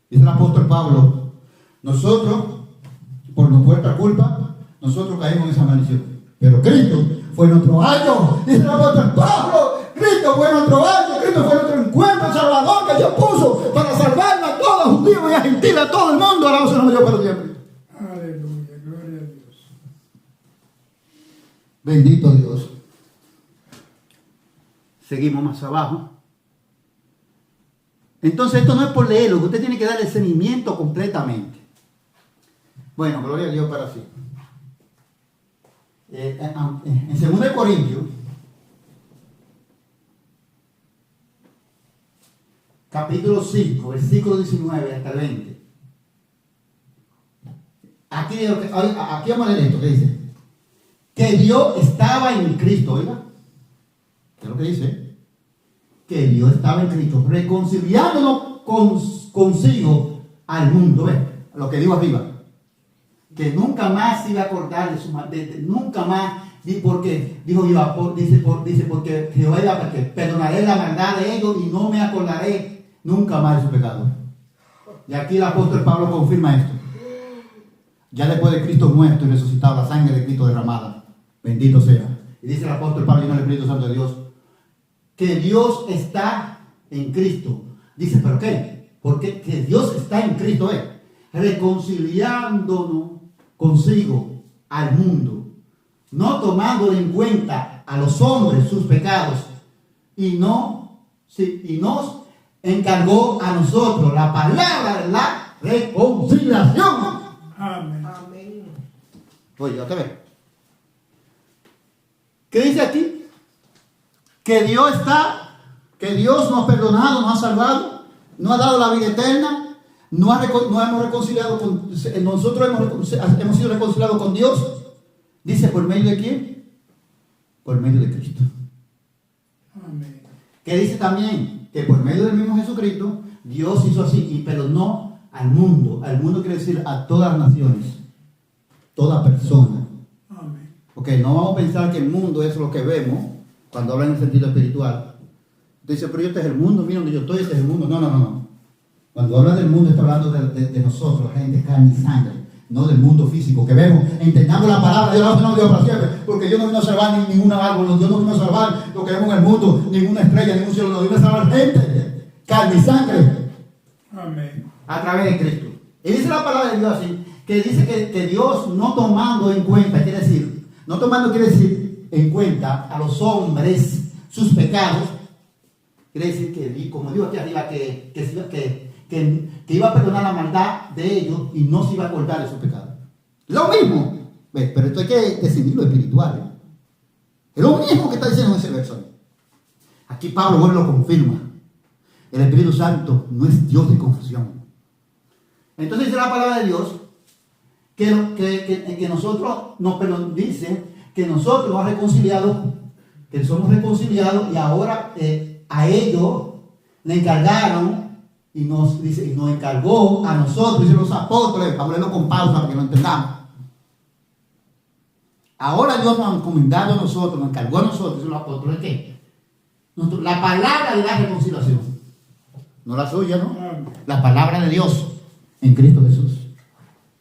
Speaker 1: Dice el apóstol Pablo, nosotros, por nuestra culpa, nosotros caímos en esa maldición. Pero Cristo fue nuestro año, dice el apóstol Pablo, Cristo fue nuestro año, Cristo fue nuestro encuentro, el Salvador que Dios puso para salvarnos a todos, judíos y a gentiles, a todo el mundo, alabado sea el nombre de Dios para siempre.
Speaker 2: Aleluya, gloria a Dios.
Speaker 1: Bendito Dios. Seguimos más abajo. Entonces esto no es por leerlo, que usted tiene que darle seguimiento completamente. Bueno, gloria a Dios para sí. En 2 Corintios, capítulo 5, versículo 19 hasta el 20. Aquí vamos a leer esto que dice. Que Dios estaba en Cristo, oiga. ¿Qué es lo que dice? Que Dios estaba en Cristo, reconciliándonos consigo al mundo. ¿Ves? Lo que digo arriba. Que nunca más se iba a acordar de su nunca más, porque dijo Jehová, dice porque Jehová iba a perdonaré la maldad de ellos y no me acordaré nunca más de su pecado. Y aquí el apóstol Pablo confirma esto. Ya después de Cristo muerto y resucitado, la sangre de Cristo derramada, bendito sea. Y dice el apóstol Pablo lleno del Espíritu Santo de Dios, que Dios está en Cristo. Dice, ¿pero qué? Porque que Dios está en Cristo, reconciliándonos consigo al mundo, no tomando en cuenta a los hombres sus pecados, y nos encargó a nosotros la palabra de la reconciliación.
Speaker 2: Amén.
Speaker 3: Amén.
Speaker 1: Oye, otra vez. ¿Qué dice aquí? Que Dios nos ha perdonado, nos ha salvado, nos ha dado la vida eterna. Nos hemos reconciliado con nosotros, hemos sido reconciliados con Dios. Dice, ¿por medio de quién? Por medio de Cristo.
Speaker 2: Amén.
Speaker 1: Que dice también que por medio del mismo Jesucristo Dios hizo así, pero no al mundo. Al mundo quiere decir a todas las naciones, toda persona.
Speaker 2: Amén.
Speaker 1: Porque no vamos a pensar que el mundo es lo que vemos cuando habla en el sentido espiritual. Dice, pero este es el mundo, mira donde yo estoy, este es el mundo. No. Cuando habla del mundo está hablando de nosotros, gente, carne y sangre, no del mundo físico que vemos. Entendamos la palabra de Dios, no Dios para siempre, porque Dios no vino a salvar ninguna árbol, Dios no vino a salvar lo que vemos en el mundo, ninguna estrella, ningún cielo, no vino a salvar gente, carne y sangre.
Speaker 2: Amén.
Speaker 1: A través de Cristo. Y dice la palabra de Dios así, que dice que Dios no tomando en cuenta, quiere decir en cuenta a los hombres sus pecados, quiere decir que, como digo aquí arriba, que iba a perdonar la maldad de ellos y no se iba a acordar de su pecado. Lo mismo, ¿ves? Pero esto hay que decidirlo espiritual. Es lo mismo que está diciendo en ese verso. Aquí Pablo vuelve lo confirma. El Espíritu Santo no es Dios de confusión. Entonces dice la palabra de Dios que nosotros dice que nosotros nos reconciliado, que somos reconciliados y ahora a ellos le encargaron. Y nos encargó a nosotros, dicen los apóstoles, vamos a leerlo con pausa para que lo entendamos. Ahora Dios nos ha encomendado a nosotros, nos encargó a nosotros, dicen los apóstoles, ¿qué? La palabra de la reconciliación. No la suya, ¿no?
Speaker 2: Amén.
Speaker 1: La palabra de Dios en Cristo Jesús.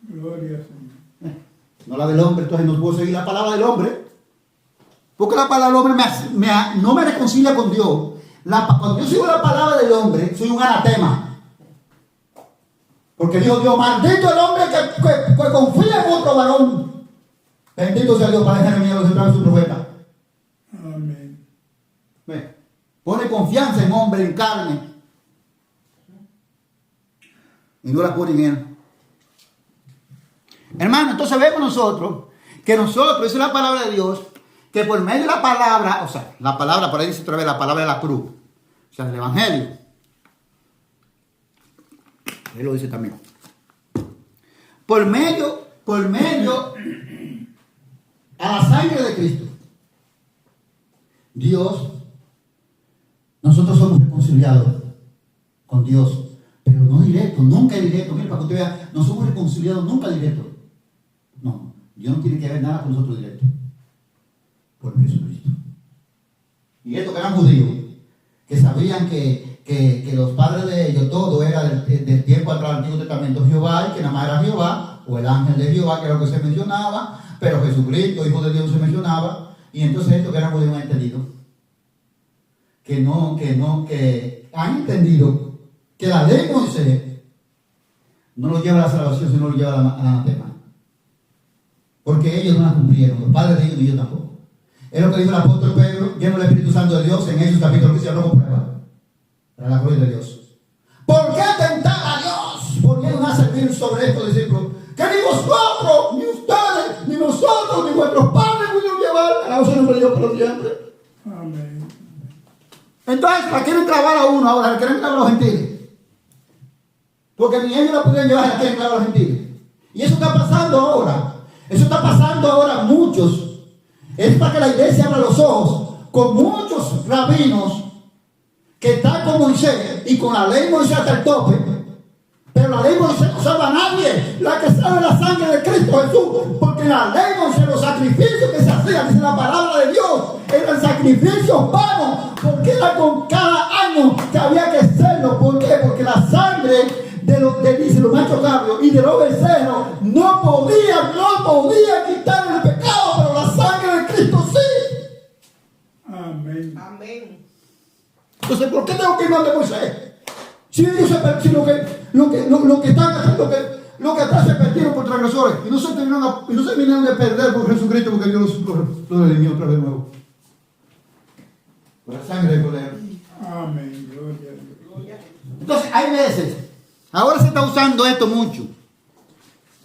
Speaker 2: Gloria al Señor.
Speaker 1: No la del hombre, entonces no puedo seguir la palabra del hombre. Porque la palabra del hombre no me reconcilia con Dios. Cuando yo sigo la palabra del hombre, soy un anatema. Porque dijo Dios, maldito el hombre que confía en otro varón. Bendito sea Dios para dejar miedo de su profeta.
Speaker 2: Amén.
Speaker 1: ¿Ve? Pone confianza en hombre, en carne. Y no la pone en él. Hermano, entonces vemos nosotros, esa es la palabra de Dios, que por medio de la palabra, o sea, la palabra, por ahí dice otra vez la palabra de la cruz, o sea, del Evangelio. Él lo dice también. Por medio a la sangre de Cristo. Dios, nosotros somos reconciliados con Dios, pero no directo, nunca directo. Mira, para que usted vea, no somos reconciliados nunca directo. No, Dios no tiene que ver nada con nosotros directo. Por Jesucristo. Y estos que eran judíos, que sabían que los padres de ellos, todo era del tiempo atrás del Antiguo Testamento, Jehová, y que nada más era Jehová, o el ángel de Jehová, que era lo que se mencionaba, pero Jesucristo, Hijo de Dios, se mencionaba. Y entonces estos que eran judíos han entendido que han entendido que la ley de Moisés no lo lleva a la salvación, sino lo lleva a la anatema. Porque ellos no la cumplieron, los padres de ellos y ellos tampoco. Es lo que dijo el apóstol Pedro, lleno del Espíritu Santo de Dios, en Hechos capítulo 15, habló con prueba. Para la gloria de Dios. ¿Por qué tentar a Dios? ¿Por qué no va a servir sobre estos discípulos? Que ni vosotros, ni ustedes, ni nosotros, ni vuestros padres pudieron llevar a la voz de Dios por siempre.
Speaker 2: Amén.
Speaker 1: Entonces, ¿la quieren clavar a uno ahora? ¿La quieren clavar a los gentiles? Porque ni ellos la pudieron llevar, la quieren clavar a los gentiles. Y eso está pasando ahora. Eso está pasando ahora a muchos. Es para que la iglesia abra los ojos con muchos rabinos que están con Moisés y con la ley de Moisés hasta el tope. Pero la ley de Moisés no salva a nadie. La que salva es la sangre de Cristo Jesús. Porque la ley de Moisés, los sacrificios que se hacían, dice la palabra de Dios, eran sacrificios vanos. Porque era con cada año que había que hacerlo. ¿Por qué? Porque la sangre de los machos cabros y de los becerros no podía quitar el pecado, pero la sangre de Cristo sí.
Speaker 2: Amén.
Speaker 3: Amén.
Speaker 1: Entonces, ¿por qué tengo que ir donde Moisés? Si ellos lo que atrás se perdieron por transgresores y no se vinieron a perder por Jesucristo, porque Dios los redimió otra vez de nuevo. Por la sangre del Cordero.
Speaker 2: Amén. Gloria a Dios.
Speaker 3: Gloria.
Speaker 1: Entonces, hay veces, ahora se está usando esto mucho,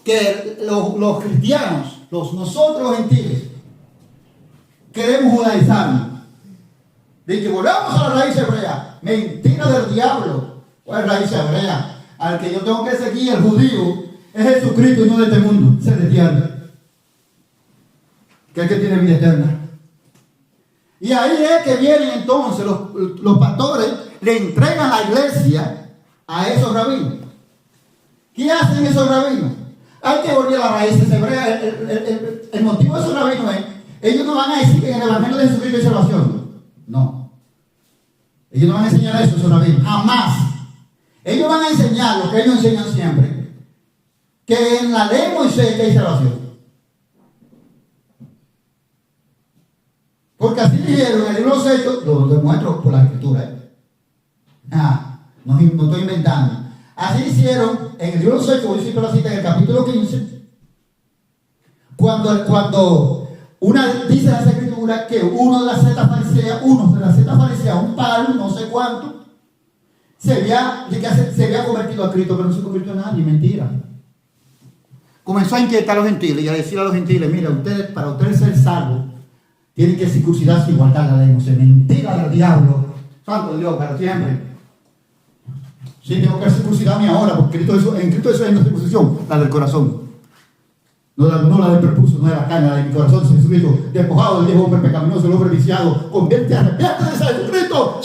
Speaker 1: que los cristianos, nosotros los gentiles, queremos judaizarnos. De que volvamos a la raíz hebrea. Mentira del diablo. ¿Cuál es la raíz hebrea? Al que yo tengo que seguir, el judío, es Jesucristo y no de este mundo, celestial. Que es el que tiene vida eterna. Y ahí es que vienen entonces los pastores, le entregan la iglesia a esos rabinos. ¿Qué hacen esos rabinos? Hay que volver a las raíces hebreas. El motivo de esos rabinos es, ellos no van a decir que en el evangelio de Jesucristo hay salvación. No. Ellos no van a enseñar eso, esos rabinos. Jamás. Ellos van a enseñar lo que ellos enseñan siempre. Que en la ley de Moisés hay salvación. Porque así dijeron en el libro de los Hechos, lo demuestro por la escritura. No estoy inventando. Así hicieron en el libro de los Hechos, voy a decir la cita en el capítulo 15. Cuando dice la escritura que uno de las setas fariseas, un palo, no sé cuánto, se había convertido a Cristo, pero no se convirtió en nadie. Mentira. Comenzó a inquietar a los gentiles y a decir a los gentiles: mira, para ustedes ser salvos, tienen que circuncidarse y guardar la ley. No se mentira del diablo. Santo Dios, para siempre. Sí, tengo que circuncidarme ahora, porque en Cristo eso es una circuncisión, la del corazón. No la del prepucio, no de la carne, la de mi corazón. Jesucristo, despojado del viejo hombre pecaminoso, el hombre viciado, convierte, arrepiéntete de Jesucristo,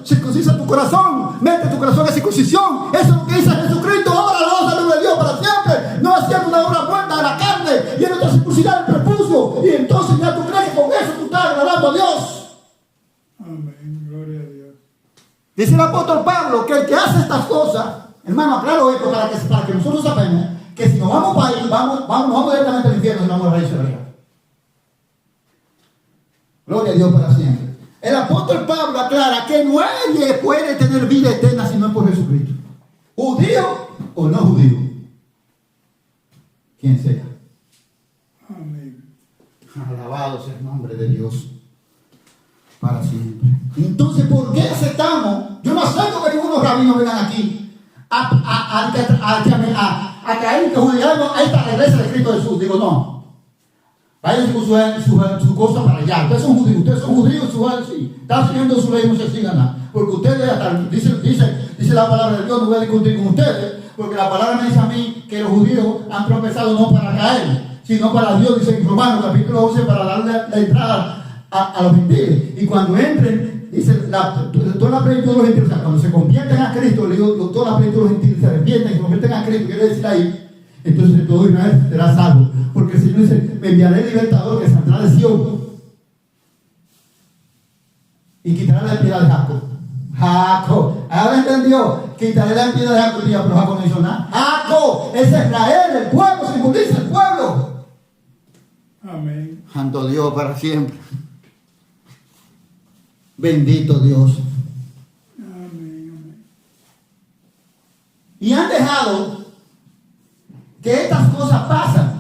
Speaker 1: circuncisa tu corazón, mete tu corazón a circuncisión. Eso es lo que dice Jesucristo. Ahora la voz de Dios para siempre, no haciendo una obra muerta de la carne, y en otra circuncidar el prepucio. Y entonces ya tú crees que con eso tú estás agradando a Dios.
Speaker 2: Amén. Gloria a Dios.
Speaker 1: Dice el apóstol Pablo que el que hace estas cosas, hermano, aclaro esto para que nosotros sepamos que si nos vamos para ahí, vamos directamente al infierno y no vamos a la raíz hebrea. Gloria a Dios para siempre. El apóstol Pablo aclara que nadie puede tener vida eterna si no es por Jesucristo. Judío o no judío. Quien sea.
Speaker 2: Amén.
Speaker 1: Alabado sea el nombre de Dios para siempre. Entonces, ¿por qué aceptamos? Yo no acepto que ningunos rabinos vengan aquí a caer que judaísmo a esta regresa de Cristo Jesús. Digo, no. Vayan su cosa para allá. Ustedes son judíos, sí. Están siguiendo su ley, no se sigan. Porque ustedes, dice la palabra de Dios, no voy a discutir con ustedes, porque la palabra me dice a mí que los judíos han tropezado no para caer, sino para Dios, dice en Romanos capítulo 11, para darle la entrada a los gentiles. Y cuando entren, dice, toda la plenitud de los gentiles, o sea, cuando se convierten a Cristo, le digo, toda la plenitud de los gentiles se arrepienten y se convierten a Cristo, quiere decir ahí, entonces todo Israel será salvo. Porque el Señor dice, me enviaré el libertador que saldrá de Sion y quitará la impiedad de Jacob. Jacob, ahora entendió, quitaré la impiedad de Jacob, pero Jacob no hizo nada. Jacob es Israel, el pueblo, simboliza el pueblo.
Speaker 2: Amén.
Speaker 1: Santo Dios para siempre. Bendito Dios.
Speaker 2: Amén.
Speaker 1: Y han dejado que estas cosas pasan.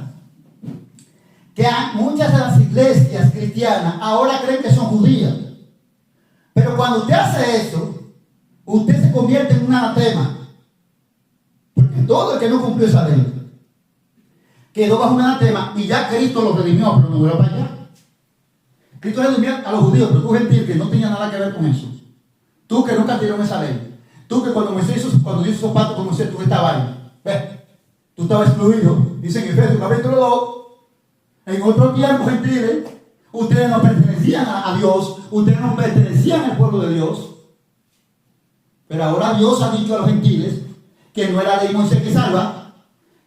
Speaker 1: Que muchas de las iglesias cristianas ahora creen que son judías. Pero cuando usted hace eso, usted se convierte en un anatema. Porque todo el que no cumplió esa ley quedó bajo un anatema y ya Cristo lo redimió, pero no volvió para allá. Cristo redimió a los judíos, pero tú gentil que no tenía nada que ver con eso. Tú que nunca tiraron esa ley. Tú que cuando hizo esos pactos con Moisés, tú estabas ahí. ¿Ves? Tú estabas excluido. Dice en Efesios capítulo 2. En otro tiempo, gentiles, ustedes no pertenecían a Dios. Ustedes no pertenecían al pueblo de Dios. Pero ahora Dios ha dicho a los gentiles que no es la ley de Moisés que salva,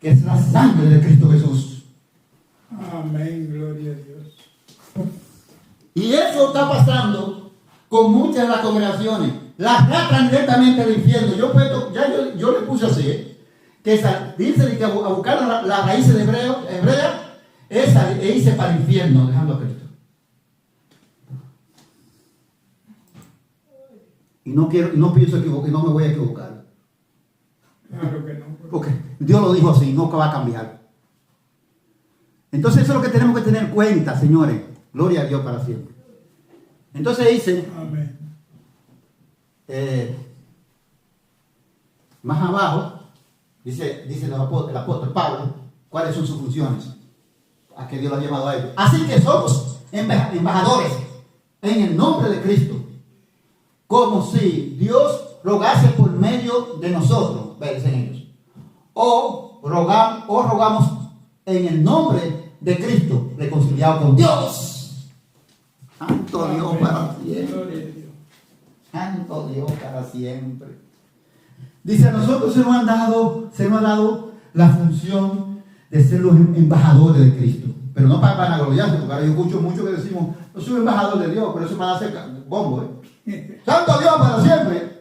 Speaker 1: que es la sangre de Cristo Jesús.
Speaker 2: Amén, gloria a Dios.
Speaker 1: Y eso está pasando con muchas de las congregaciones. Las arrastran directamente al infierno. Yo le puse así, que dice que a buscar las raíces de hebrea e irse para el infierno, dejando a Cristo. Y no pienso equivocar, no me voy a equivocar.
Speaker 2: Claro que no.
Speaker 1: Porque Dios lo dijo así, no va a cambiar. Entonces eso es lo que tenemos que tener en cuenta, señores. Gloria a Dios para siempre. Entonces dice,
Speaker 2: Amén.
Speaker 1: Más abajo, dice el apóstol Pablo, cuáles son sus funciones, a que Dios lo ha llamado a ellos. Así que somos embajadores en el nombre de Cristo, como si Dios rogase por medio de nosotros, dicen ellos, o rogamos en el nombre de Cristo, reconciliado con Dios. Santo Dios para siempre.
Speaker 2: Gloria a Dios.
Speaker 1: Santo Dios para siempre. Dice, a nosotros se nos ha dado la función de ser los embajadores de Cristo. Pero no para vanagloriarse, porque ahora yo escucho mucho que decimos, yo soy embajador de Dios, pero eso para hacer bombo, Santo Dios para siempre.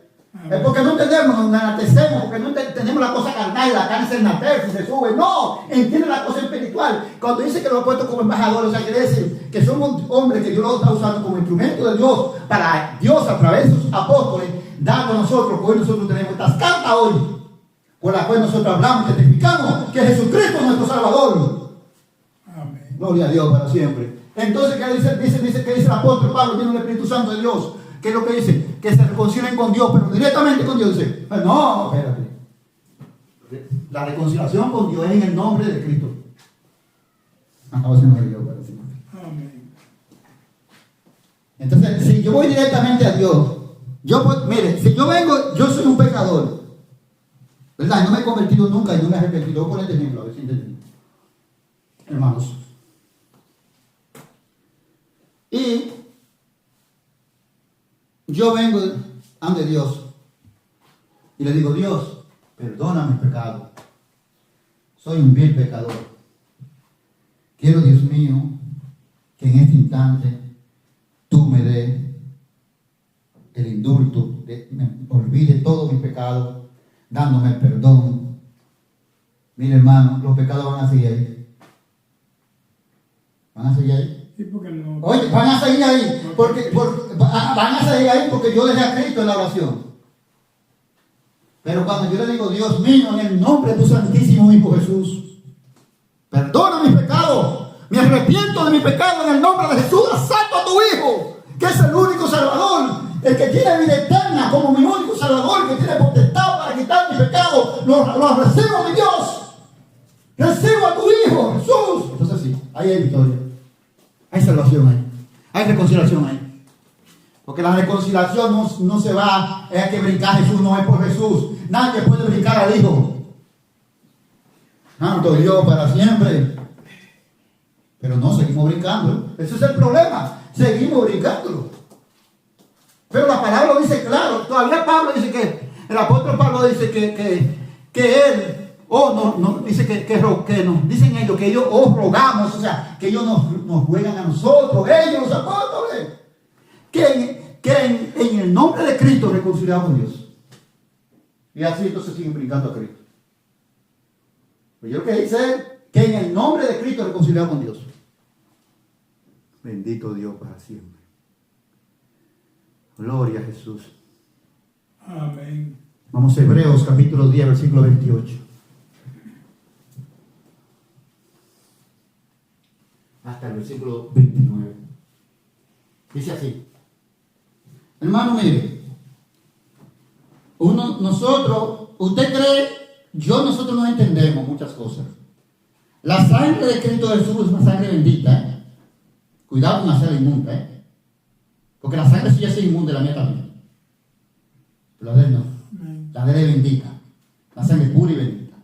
Speaker 1: Es porque no entendemos, nos enaltecemos, porque no tenemos la cosa carnal, la carne se enaltece, se sube. No, entiende la cosa espiritual. Cuando dice que lo ha puesto como embajadores, o sea, quiere decir que somos hombres que Dios lo está usando como instrumento de Dios, para Dios a través de sus apóstoles, darlo a nosotros, porque hoy nosotros tenemos estas cartas hoy, por las cuales nosotros hablamos, testificamos que Jesucristo es nuestro Salvador.
Speaker 2: Amén.
Speaker 1: Gloria a Dios para siempre. Entonces, ¿qué dice el apóstol Pablo, lleno del Espíritu Santo de Dios? ¿Qué es lo que dice? Que se reconcilien con Dios, pero directamente con Dios. Dice, no, espérate. La reconciliación con Dios es en el nombre de Cristo.
Speaker 2: Amén.
Speaker 1: Entonces, si yo voy directamente a Dios, mire, si yo vengo, yo soy un pecador, ¿verdad? No me he convertido nunca y no me he arrepentido. Voy a poner este ejemplo, a ver si entendemos. Hermanos. Y yo vengo ante Dios y le digo, Dios, perdona mis pecados. Soy un vil pecador. Quiero, Dios mío, que en este instante tú me des el indulto, me olvide todos mis pecados, dándome el perdón. Mire, hermano, los pecados van a seguir ahí. ¿Van a seguir ahí?
Speaker 2: Sí, porque no.
Speaker 1: Oye, van a seguir ahí, van a seguir ahí porque yo dejé a Cristo en la oración. Pero cuando yo le digo, Dios mío, en el nombre de tu santísimo Hijo Jesús, perdona mis pecados, me arrepiento de mi pecado en el nombre de Jesús, acepto a tu Hijo, que es el único Salvador, el que tiene vida eterna como mi único Salvador, que tiene potestad para quitar mi pecado, lo recibo, mi Dios, recibo a tu Hijo Jesús. Entonces sí, ahí hay victoria. Hay salvación ahí. Hay reconciliación ahí. Porque la reconciliación no se va, es que brincar Jesús, no es por Jesús. Nadie puede brincar al Hijo. Santo Dios para siempre. Pero no, seguimos brincando. Ese es el problema. seguimos brincándolo. Pero la palabra lo dice claro. Todavía Pablo dice que, el apóstol Pablo dice que él, dice que nos dicen ellos, que ellos rogamos, o sea, que ellos nos ruegan a nosotros, ellos los apóstoles, que en el nombre de Cristo reconciliamos a Dios. Y así entonces siguen brincando a Cristo. Pues yo lo que dice es que en el nombre de Cristo reconciliamos con Dios. Bendito Dios para siempre. Gloria a Jesús.
Speaker 2: Amén.
Speaker 1: Vamos a Hebreos capítulo 10, versículo 28. Hasta el versículo 29. Dice así. Hermano, mire. Nosotros no entendemos muchas cosas. La sangre de Cristo Jesús es una sangre bendita. Cuidado con hacerla inmunda. Porque la sangre suya es inmunda, la mía también. Pero la de él no. La de él es bendita. La sangre pura y bendita.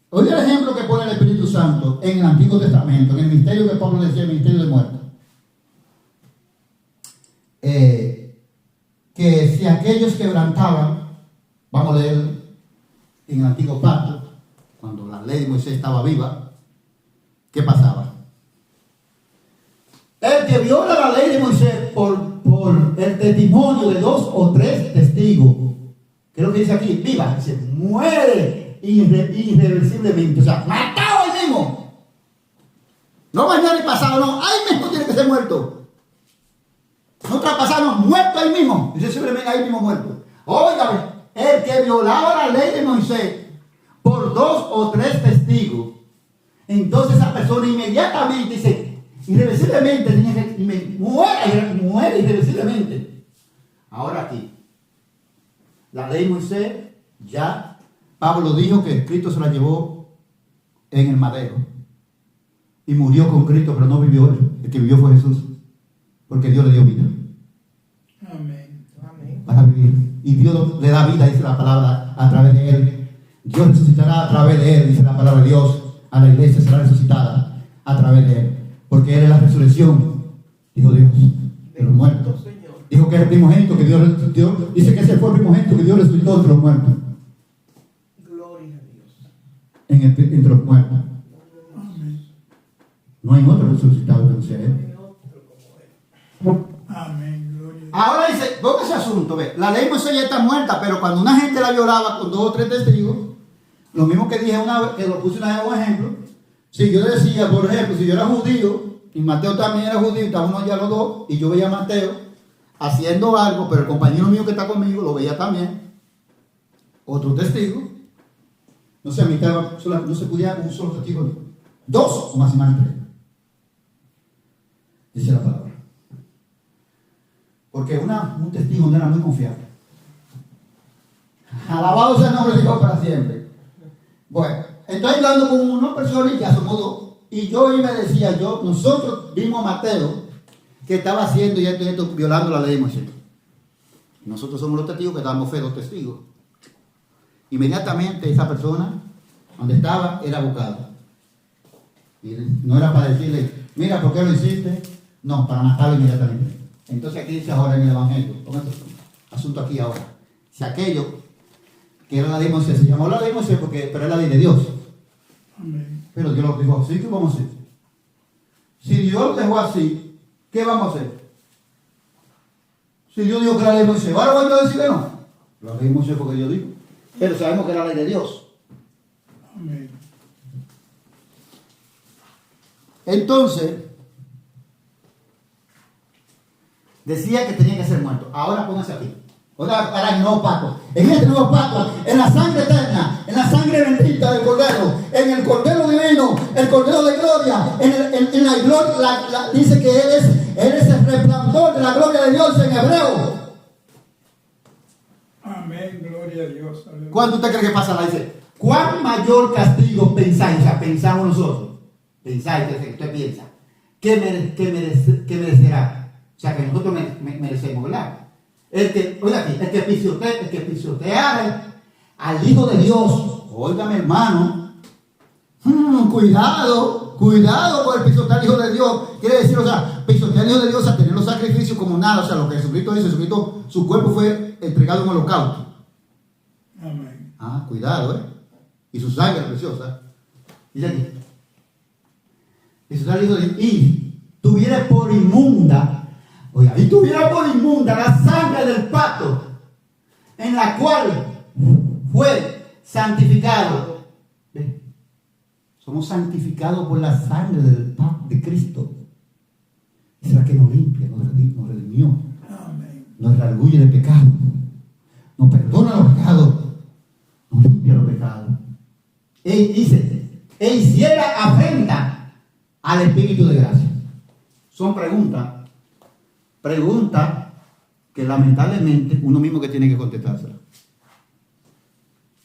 Speaker 1: Oye el ejemplo que pone el Espíritu Santo en el Antiguo Testamento, en el misterio que Pablo decía, el misterio de muerte. Que si aquellos quebrantaban, vamos a leer en el Antiguo Pacto, cuando la ley de Moisés estaba viva, ¿qué pasaba? El que viola la ley de Moisés por el testimonio de 2 o 3 testigos, que es lo que dice aquí, viva, dice, muere irreversiblemente, o sea, matado ahí mismo. No mañana y pasado, no, ahí mismo tiene que ser muerto. No traspasarnos, muerto ahí mismo. Dice simplemente ahí mismo muerto. Óigame, el que violaba la ley de Moisés por 2 o 3 testigos, entonces esa persona inmediatamente dice, irreversiblemente, muere irreversiblemente. Ahora aquí, la ley de Moisés, ya Pablo dijo que Cristo se la llevó en el madero y murió con Cristo, pero no vivió él. El que vivió fue Jesús, porque Dios le dio vida.
Speaker 2: Amén.
Speaker 3: Amén.
Speaker 1: Para vivir. Y Dios le da vida, dice la palabra, a través de él. Dios resucitará a través de él, dice la palabra de Dios. A la iglesia será resucitada a través de él. Porque él es la resurrección, dijo Dios, de los muertos. Dijo que es el primogénito que Dios resucitó. Dice que ese fue el primogénito que Dios resucitó entre los muertos.
Speaker 3: Gloria a Dios.
Speaker 1: Entre los muertos.
Speaker 2: Amén.
Speaker 1: No hay otro resucitado que no sea él.
Speaker 2: Amén. Gloria a Dios.
Speaker 1: Ahora dice, ¿dónde ese asunto? Ve, la ley Moisés ya está muerta, pero cuando una gente la violaba con 2 o 3 testigos, lo mismo que dije una vez, que lo puse una vez como ejemplo, si yo decía, por ejemplo, si yo era judío, y Mateo también era judío, estábamos ya los dos, y yo veía a Mateo haciendo algo, pero el compañero mío que está conmigo lo veía también, otro testigo, no se admitaba, no se podía un solo testigo, 2 o máximo 3. Dice la palabra. Porque un testigo no era muy confiable. Alabado sea el nombre de Dios para siempre. Bueno, estoy hablando con una persona y ya somos 2. Y yo me decía, nosotros vimos a Mateo que estaba haciendo y esto, violando la ley de Moisés. Nosotros somos los testigos que damos fe, 2 testigos. Inmediatamente esa persona, donde estaba, era buscada. Y no era para decirle, mira, ¿por qué lo hiciste? No, para matarlo inmediatamente. Entonces aquí dice ahora en el Evangelio, pongan este asunto aquí ahora. Si aquello que era la ley de Moisés, se llamó la ley de Moisés pero es la ley de Dios.
Speaker 2: Amén.
Speaker 1: Pero Dios lo dijo así, ¿qué vamos a hacer? Si Dios lo dejó así, ¿qué vamos a hacer? Si Dios dijo que era la ley de Moisés, ¿ahora voy a decir que no? La ley de Moisés porque Dios dijo. Pero sabemos que era la ley de Dios.
Speaker 2: Amén.
Speaker 1: Entonces, decía que tenía que ser muerto. Ahora pónganse aquí. Ahora en el nuevo pacto. En este nuevo pacto, en la sangre eterna, en la sangre bendita del Cordero, en el Cordero divino, el Cordero de gloria, en la gloria, dice que Él es el resplandor de la gloria de Dios en hebreo.
Speaker 2: Amén. Gloria a Dios. Aleluya.
Speaker 1: ¿Cuánto usted cree que pasa la dice? ¿Cuán mayor castigo pensáis? O sea, pensamos nosotros. Pensáis, que usted piensa. ¿Qué merecerá? O sea, que nosotros merecemos, ¿verdad? El que pisoteare al Hijo de Dios, óigame hermano, cuidado Cuidado con el pisotear al Hijo de Dios. Quiere decir, o sea, pisotear al Hijo de Dios a tener los sacrificios como nada. O sea, lo que Jesucristo dice, Jesucristo, su cuerpo fue entregado en holocausto.
Speaker 2: Amén.
Speaker 1: Ah, cuidado, Y su sangre preciosa. Dice aquí. Pisotear al Hijo de Dios. Y tuviera por inmunda, oiga, y tuviera por inmunda la sangre del pacto en la cual fue santificado. ¿Ve? Somos santificados por la sangre del pacto de Cristo. Es la que nos limpia, nos redimió,
Speaker 2: Amén.
Speaker 1: nos redarguye de pecado, nos perdona los pecados, nos limpia los pecados. Él dice, e hiciera afrenta al Espíritu de gracia. Son preguntas que lamentablemente uno mismo que tiene que contestársela.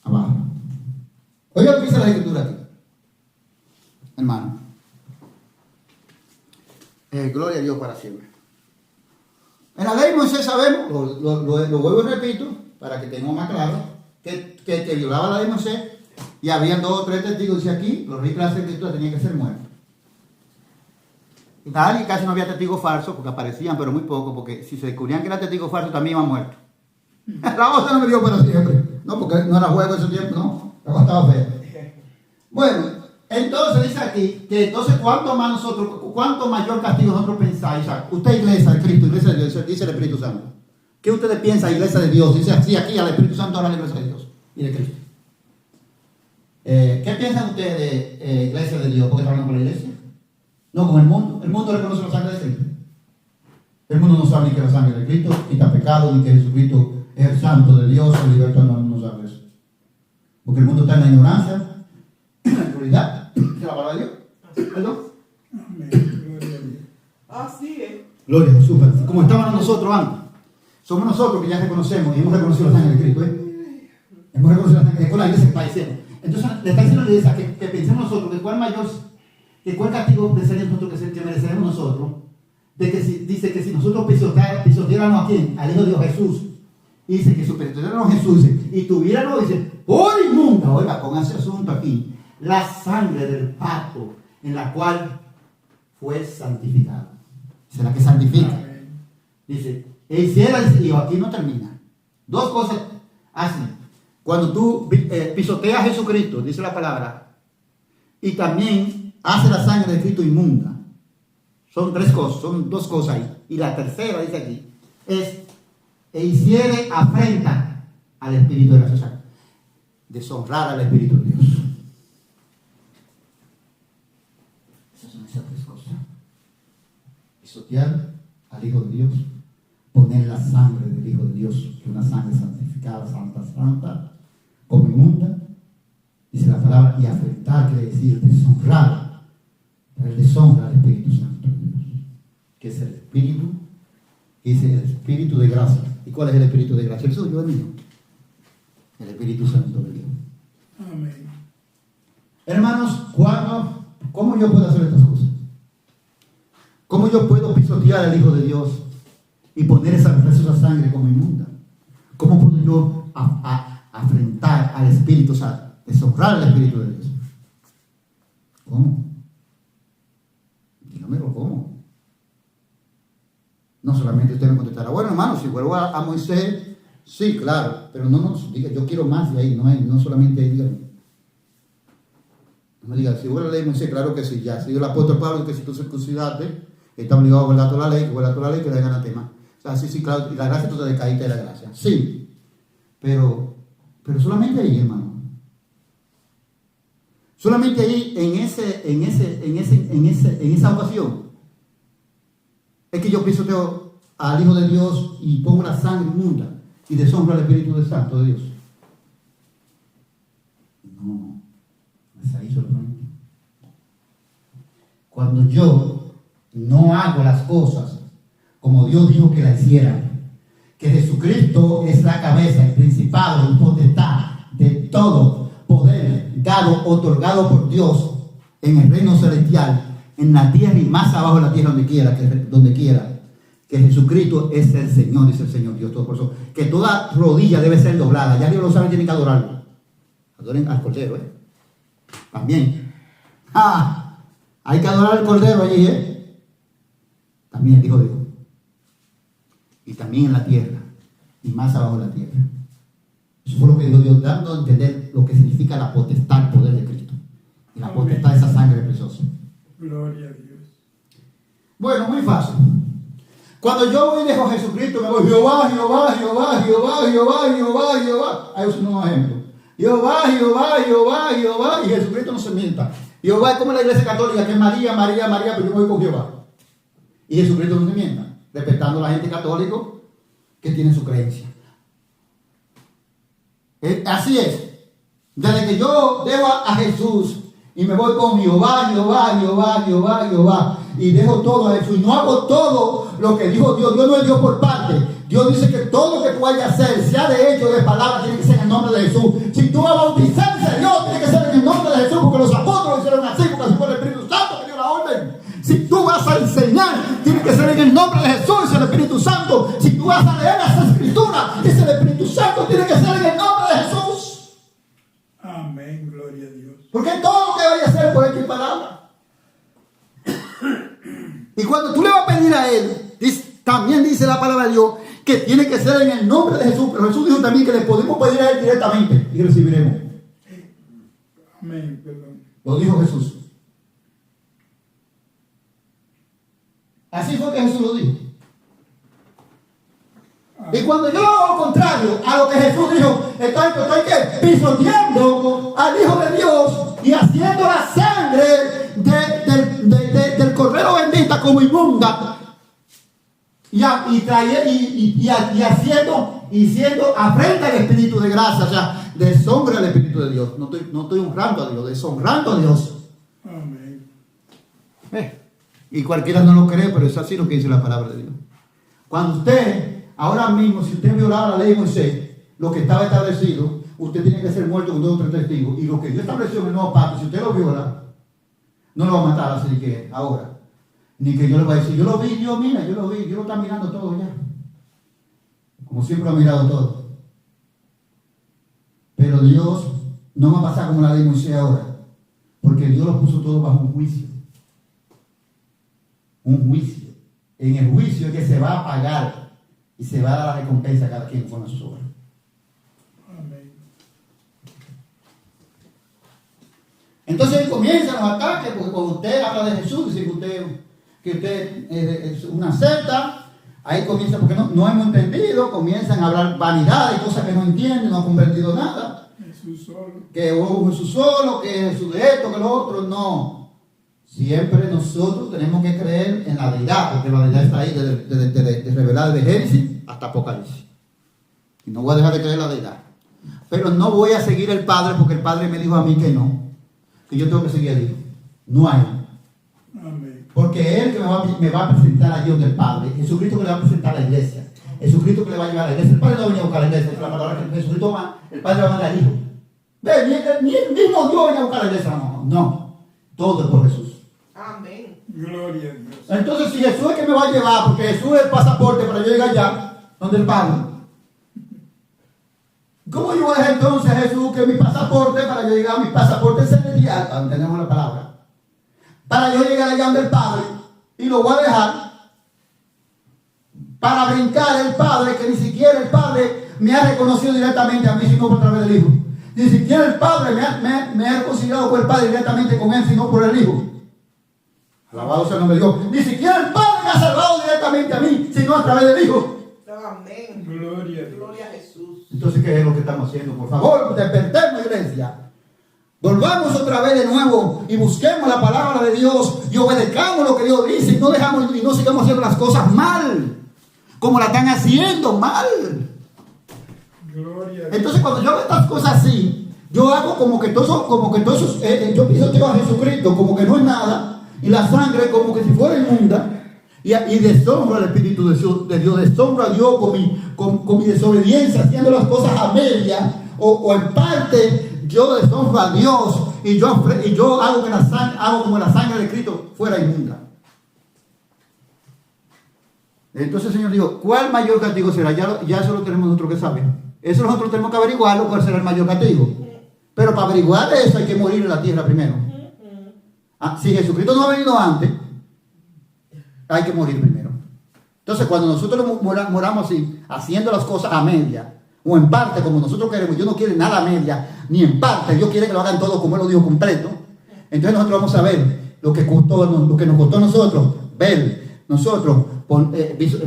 Speaker 1: Abajo. Oiga lo que dice la Escritura aquí, hermano. Gloria a Dios para siempre. En la ley de Moisés sabemos, lo vuelvo y repito, para que tengamos más claro, que violaba la ley de Moisés y había 2 o 3 testigos, dice aquí, los reyes de la Escritura tenían que ser muertos. Y casi no había testigos falsos, porque aparecían, pero muy poco, porque si se descubrían que era testigo falso, también iban muertos. La cosa no me dio para siempre. No, porque no era juego ese tiempo, no. La cosa estaba fea. Bueno, entonces dice aquí, que entonces cuánto mayor castigo nosotros pensáis. O sea, usted iglesia de Cristo, iglesia de Dios, dice el Espíritu Santo. ¿Qué ustedes piensan, iglesia de Dios? Dice así aquí al Espíritu Santo, ahora la iglesia de Dios y de Cristo. ¿Qué piensan ustedes de iglesia de Dios? ¿Por qué están hablando con la iglesia? No, con el mundo. El mundo reconoce la sangre de Cristo. El mundo no sabe ni que la sangre de Cristo quita pecado, ni que Jesucristo es el santo de Dios, el libertador, no sabe eso. Porque el mundo está en la ignorancia, en la oscuridad de la palabra de Dios. ¿Perdón?
Speaker 2: Amén. Gloria a Dios.
Speaker 3: Así es.
Speaker 1: Gloria a Jesús. Como estábamos nosotros antes. Somos nosotros que ya reconocemos y hemos reconocido la sangre de Cristo. Hemos reconocido la sangre de Cristo. Con la iglesia que padecemos. Entonces, le está diciendo a la iglesia que pensemos nosotros que cuál castigo pensaríamos nosotros que mereceremos nosotros. De que dice que si nosotros pisoteáramos a quién, al Hijo de Dios Jesús, y dice que si pisoteáramos a Jesús, dice, y tuviéramos, dice, por inmunda, oiga, pónganse asunto aquí, la sangre del pacto en la cual fue santificado. Dice la que santifica.
Speaker 2: Amén.
Speaker 1: Dice, e hiciera, y aquí no termina. 2 cosas así. Cuando tú pisoteas a Jesucristo, dice la palabra, y también hace la sangre de Cristo inmunda. Son 3 cosas, son 2 cosas ahí. Y la tercera, dice aquí, es, e hiciere afrenta al Espíritu de la sociedad. Deshonrar al Espíritu de Dios. Esas son esas 3 cosas. Pisotear al Hijo de Dios. Poner la sangre del Hijo de Dios, que es una sangre santificada, santa, como inmunda. Dice la palabra, y afrentar quiere decir deshonrar. Pero el deshonra al Espíritu Santo de Dios, que es el Espíritu, dice el Espíritu de gracia. ¿Y cuál es el Espíritu de gracia? Eso yo mío. El Espíritu Santo de Dios.
Speaker 2: Amén.
Speaker 1: Hermanos, ¿cómo yo puedo hacer estas cosas? ¿Cómo yo puedo pisotear al Hijo de Dios y poner esa preciosa sangre como inmunda? ¿Cómo puedo yo afrentar al Espíritu, o sea, deshonrar al Espíritu de Dios? ¿Cómo? Dígamelo, ¿cómo? No solamente usted me contestará, bueno, hermano, si vuelvo a Moisés, sí, claro, pero no nos diga, yo quiero más de ahí, no solamente ahí, dígame. No me diga, si vuelvo a la ley de Moisés, claro que sí, ya. Si el apóstol Pablo que si tú circuncidaste, está obligado a guardar toda la ley, que le hagan anatema. O sea, sí, claro, y la gracia tú te decaíste de la gracia. Sí, pero solamente ahí, hermano. Solamente ahí, en esa ocasión, es que yo pisoteo al Hijo de Dios y pongo la sangre inmunda y deshonro al Espíritu Santo de Dios. No, es ahí solamente. Cuando yo no hago las cosas como Dios dijo que las hiciera, que Jesucristo es la cabeza, el principado, el potestad de todo poder dado, otorgado por Dios en el reino celestial, en la tierra y más abajo de la tierra, donde quiera, que Jesucristo es el Señor, dice el Señor Dios Todopoderoso, que toda rodilla debe ser doblada. Ya Dios lo sabe, tienen que adorarlo. Adoren al Cordero, también. Hay que adorar al Cordero allí, ¿eh? También dijo Dios. Y también en la tierra. Y más abajo de la tierra. Eso fue lo que dijo Dios, dando a entender lo que significa la potestad, el poder de Cristo. Y la potestad de esa sangre preciosa.
Speaker 2: Gloria a Dios.
Speaker 1: Bueno, muy fácil. Cuando yo voy y dejo a Jesucristo, me voy Jehová, Jehová, Jehová, Jehová, Jehová, Jehová, Jehová. Ahí es un nuevo ejemplo. Jehová, Jehová, Jehová, Jehová. Y Jesucristo no se mienta. Jehová es como la iglesia católica, que es María, María, María, pero yo voy con Jehová. Y Jesucristo no se mienta, respetando a la gente católica que tiene su creencia. Así es. Desde que yo dejo a Jesús y me voy con Jehová, Jehová, Jehová, Jehová, Jehová, y dejo todo a Jesús y no hago todo lo que dijo Dios. Dios no es Dios por parte. Dios dice que todo lo que tú vayas a hacer, sea de hecho o de palabra, tiene que ser en el nombre de Jesús. Si tú vas a bautizarse, Dios tiene que ser en el nombre de Jesús, porque los apóstoles hicieron así, porque así fue el Espíritu Santo que dio la orden. Si tú vas a enseñar, tiene que ser en el nombre de Jesús, es el Espíritu Santo. Si tú vas a leer las Escrituras, es el Espíritu Santo, tiene que ser en el nombre de Jesús.
Speaker 2: Amén, gloria a Dios.
Speaker 1: Porque todo lo que vaya a hacer por hecho y palabra. Y cuando tú le vas a pedir a Él, también dice la palabra de Dios que tiene que ser en el nombre de Jesús. Pero Jesús dijo también que le podemos pedir a Él directamente y recibiremos.
Speaker 2: Amén, perdón.
Speaker 1: Lo dijo Jesús. Así fue que Jesús lo dijo. Y cuando yo hago lo contrario a lo que Jesús dijo, estoy pisoteando al Hijo de Dios y haciendo la sangre del Cordero bendita como inmunda. Y siendo afrenta al Espíritu de gracia, o sea, deshonra al Espíritu de Dios. No estoy honrando a Dios, deshonrando a Dios.
Speaker 2: Amén.
Speaker 1: Y cualquiera no lo cree, pero es así lo que dice la palabra de Dios. Cuando usted, ahora mismo, si usted violara la ley de Moisés, lo que estaba establecido, usted tiene que ser muerto con 2 o 3 testigos. Y lo que Dios estableció en el nuevo pacto, si usted lo viola, no lo va a matar así que ahora. Ni que yo le voy a decir, yo lo vi, Dios, mira, yo lo vi, Dios lo está mirando todo ya. Como siempre ha mirado todo. Pero Dios no va a pasar como la ley de Moisés ahora. Porque Dios lo puso todo bajo un juicio. Un juicio. En el juicio es que se va a pagar y se va a dar la recompensa a cada quien conforme a sus obras.
Speaker 2: Amén.
Speaker 1: Entonces comienzan los ataques, porque cuando usted habla de Jesús, dice que usted es una secta, ahí comienza, porque no hemos entendido, comienzan a hablar vanidades, cosas que no entienden, no han comprendido nada.
Speaker 2: Jesús solo.
Speaker 1: Que Jesús solo, que Jesús de esto, que lo otro, no. Siempre nosotros tenemos que creer en la deidad, porque la deidad está ahí de revelar de Génesis hasta Apocalipsis. Y no voy a dejar de creer en la deidad. Pero no voy a seguir el Padre, porque el Padre me dijo a mí que no, que yo tengo que seguir al Hijo. No hay.
Speaker 2: Amén.
Speaker 1: Porque Él que me va a presentar a Dios del Padre, Jesucristo que le va a presentar a la iglesia, Jesucristo que le va a llevar a la iglesia. El Padre no va a venir a buscar a la iglesia, es la palabra que Jesucristo va, el Padre va a mandar al Hijo. Ni el mismo Dios viene a buscar a la iglesia, no. Todo es por Jesús.
Speaker 3: Amén.
Speaker 2: Gloria a Dios.
Speaker 1: Entonces, si Jesús es que me va a llevar, porque Jesús es el pasaporte para yo llegar allá, donde el Padre, ¿cómo yo voy a dejar entonces a Jesús que es mi pasaporte para yo llegar a mi pasaporte celestial? Entendemos la palabra. Para yo llegar allá donde el Padre, y lo voy a dejar para brincar el Padre, que ni siquiera el Padre me ha reconocido directamente a mí, sino por través del Hijo. Ni siquiera el Padre me ha reconciliado con el Padre directamente con Él, sino por el Hijo. Alabado sea el nombre de Dios. Ni siquiera el Padre me ha salvado directamente a mí, sino a través del Hijo.
Speaker 3: Amén.
Speaker 2: Gloria a Dios.
Speaker 3: Gloria a Jesús.
Speaker 1: Entonces, ¿qué es lo que estamos haciendo? Por favor, despertemos, iglesia. Volvamos otra vez de nuevo y busquemos la palabra de Dios y obedezcamos lo que Dios dice y no sigamos haciendo las cosas mal, como la están haciendo mal.
Speaker 2: Gloria a Dios.
Speaker 1: Entonces, cuando yo hago estas cosas así, yo hago como que todo eso, yo pienso que va a Jesucristo como que no es nada, y la sangre como que si fuera inmunda, y deshonro al Espíritu de Dios, deshonro a Dios con mi desobediencia, haciendo las cosas a media o en parte. Yo deshonro a Dios y yo hago como la sangre de Cristo fuera inmunda. Entonces el Señor dijo, ¿cuál mayor castigo será? Ya eso lo tenemos nosotros que saber. Eso nosotros tenemos que averiguarlo, cuál será el mayor castigo. Pero para averiguar eso hay que morir en la tierra primero. Si Jesucristo no ha venido antes, hay que morir primero. Entonces, cuando nosotros moramos así, haciendo las cosas a media, o en parte como nosotros queremos, Dios no quiere nada a media, ni en parte, Dios quiere que lo hagan todo como Él lo dijo completo. Entonces nosotros vamos a ver lo que nos costó a nosotros, ver nosotros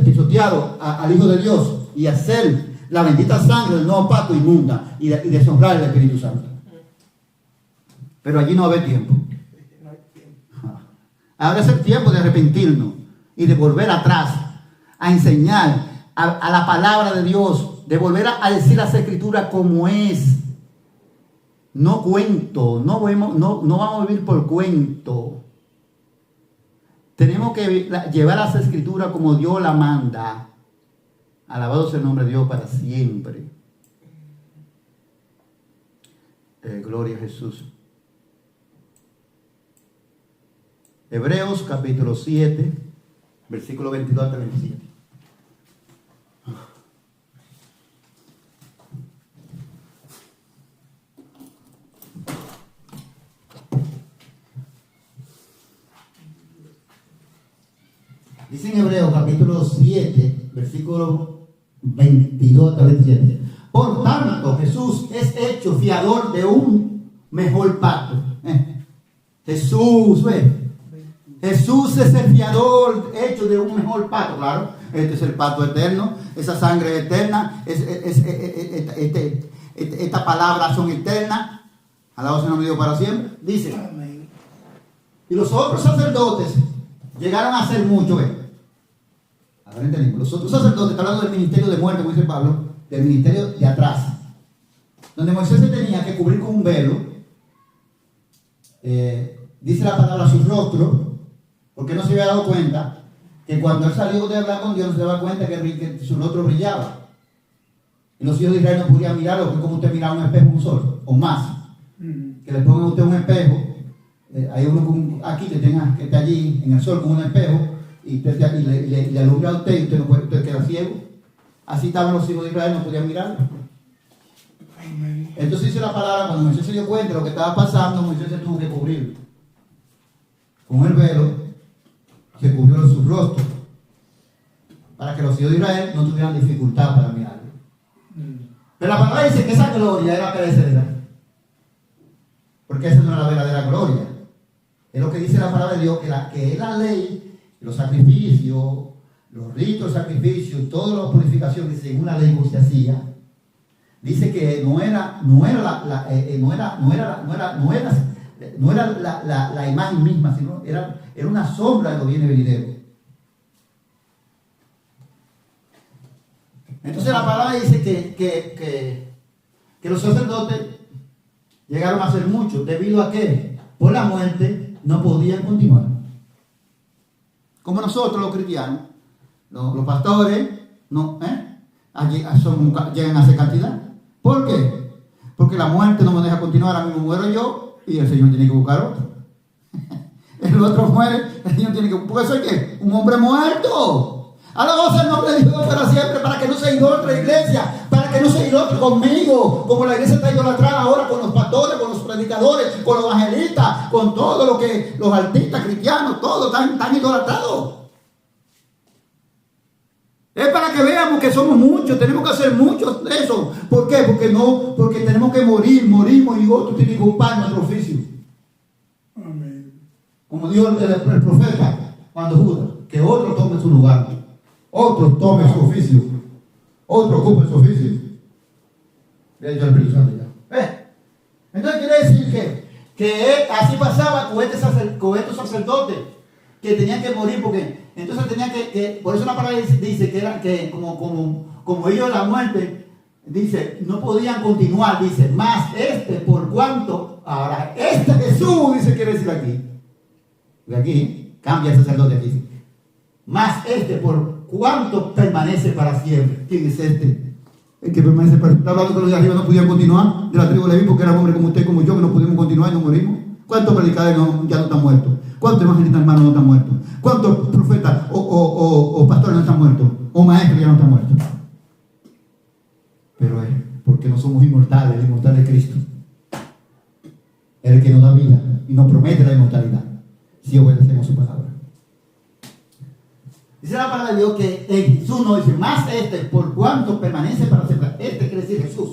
Speaker 1: pisoteado al Hijo de Dios y hacer la bendita sangre del nuevo pacto inmunda y deshonrar el Espíritu Santo. Pero allí no va a haber tiempo. Ahora es el tiempo de arrepentirnos y de volver atrás a enseñar a la palabra de Dios, de volver a decir las escrituras como es. No cuento, no vamos a vivir por cuento. Tenemos que llevar las escrituras como Dios la manda. Alabado sea el nombre de Dios para siempre. Gloria a Jesús. Hebreos capítulo 7, versículo 22 hasta 27. Dice en Hebreos capítulo 7, versículo 22 hasta 27. Por tanto, Jesús es hecho fiador de un mejor pacto. Jesús es el fiador hecho de un mejor pacto, claro. Este es el pacto eterno, esa sangre eterna, esta palabra son eternas. Alabado sea el nombre de Dios para siempre. Dice, y los otros sacerdotes llegaron a ser muchos. Ahora entendemos. Los otros sacerdotes, está hablando del ministerio de muerte, como dice Pablo, del ministerio de atrás, donde Moisés se tenía que cubrir con un velo. Dice la palabra su rostro, porque no se había dado cuenta que cuando él salió de hablar con Dios, no se daba cuenta que su rostro brillaba. Y los hijos de Israel no podían mirarlo, que es como usted mira un espejo, un sol, o más. Que le pongan a usted un espejo. Hay uno aquí que esté allí en el sol con un espejo, y le alumbra a usted y usted queda ciego. Así estaban los hijos de Israel, no podían mirarlo. Entonces dice la palabra, cuando Moisés se dio cuenta de lo que estaba pasando, Moisés se tuvo que cubrir con el velo, se cubrió su rostro, para que los hijos de Israel no tuvieran dificultad para mirarlo. Pero la palabra dice que esa gloria era perecedera, porque esa no es la verdadera gloria. Es lo que dice la palabra de Dios, que es la ley, los sacrificios, los ritos de sacrificio, toda la purificación que según la ley se hacía, dice que no era la imagen misma, sino era una sombra de lo viene venidero. Entonces la palabra dice que los sacerdotes llegaron a ser muchos, debido a que por la muerte no podían continuar. Como nosotros los cristianos, los pastores, llegan a ser cantidad. ¿Por qué? Porque la muerte no me deja continuar, a mí me muero yo y el Señor tiene que buscar otro. El otro muere, el Señor tiene que buscar. ¿Por qué soy qué? Un hombre muerto. Alabado sea el nombre de Dios para siempre, para que no se idolatre la iglesia, para que no se idolatre conmigo, como la iglesia está idolatrada ahora con los pastores, con los predicadores, con los evangelistas, con todo lo que los artistas cristianos, todos están idolatrados. Es para que veamos que somos muchos, tenemos que hacer muchos de eso. ¿Por qué? Porque tenemos que morimos y otros tienen que ocupar nuestro oficio.
Speaker 2: Amén.
Speaker 1: Como dijo el profeta cuando jura, que otro tome su lugar, otro tome su oficio, otro ocupe su oficio. Le dicho el Espíritu Santo ya. Entonces quiere decir que así pasaba con estos sacerdotes que tenían que morir porque entonces tenía que por eso la palabra dice que era que como ellos la muerte, dice, no podían continuar, dice, más por cuanto, ahora, Jesús, dice, quiere decir aquí. Y aquí, cambia el sacerdote aquí, dice, más por cuanto permanece para siempre. ¿Quién es este? El que permanece para siempre. Está hablando que los de arriba no podían continuar, de la tribu de Leví, porque era hombre como usted, como yo, que no pudimos continuar y no morimos. ¿Cuántos predicadores ya no están muertos? ¿Cuántos evangelistas hermanos no están muertos? ¿Cuántos profetas o pastores no están muertos? ¿O maestros ya no están muertos? Pero es porque no somos inmortales, el inmortal es Cristo. Es el que nos da vida y nos promete la inmortalidad. si obedecemos su palabra. Dice la palabra de Dios que en Jesús no dice más por cuanto permanece para siempre. Quiere decir Jesús.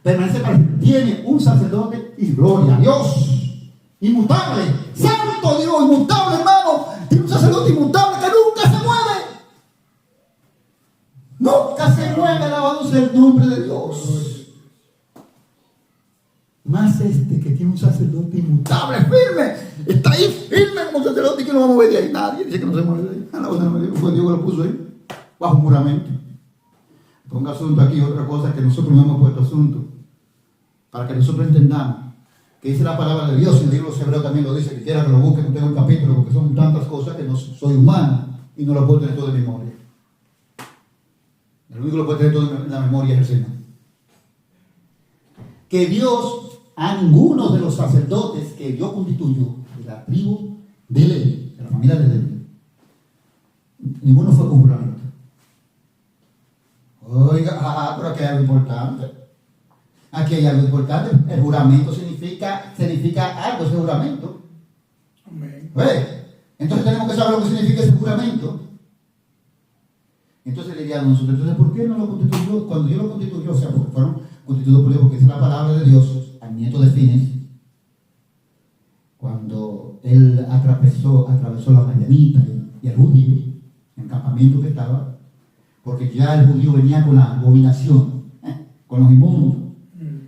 Speaker 1: Permanece para siempre. Tiene un sacerdote y gloria a Dios. Inmutable. Santo Dios, inmutable, hermano. Tiene un sacerdote inmutable que nunca se mueve. Nunca se mueve, alabado sea el nombre de Dios. Más que tiene un sacerdote inmutable, firme. Está ahí firme como sacerdote que no va a mover de ahí. Nadie dice que no se mueve de ahí. Fue Dios que lo puso ahí. Bajo un juramento. Ponga asunto aquí, otra cosa que nosotros no hemos puesto asunto. Para que nosotros entendamos que dice la palabra de Dios. Y el libro de los Hebreos también lo dice. Que quiera que lo busque, no tengo el capítulo, porque son tantas cosas que no soy humano y no lo puedo tener todo de memoria. El único que lo puede tener todo en la memoria es el Señor. Que Dios a ninguno de los sacerdotes que Dios constituyó de la tribu de Leví, de la familia de Leví, ninguno fue con juramento. Oiga, pero aquí hay algo importante. Aquí hay algo importante. El juramento significa algo, ese juramento.
Speaker 2: Amén.
Speaker 1: Entonces tenemos que saber lo que significa ese juramento. Entonces le dirían a nosotros, entonces ¿por qué no lo constituyó? Cuando Dios lo constituyó, o sea, porque fueron constituidos por Dios, porque es la palabra de Dios al nieto de Fines, cuando él atravesó la Marianita y el judío, en el campamento que estaba, porque ya el judío venía con la abominación, con los inmundos,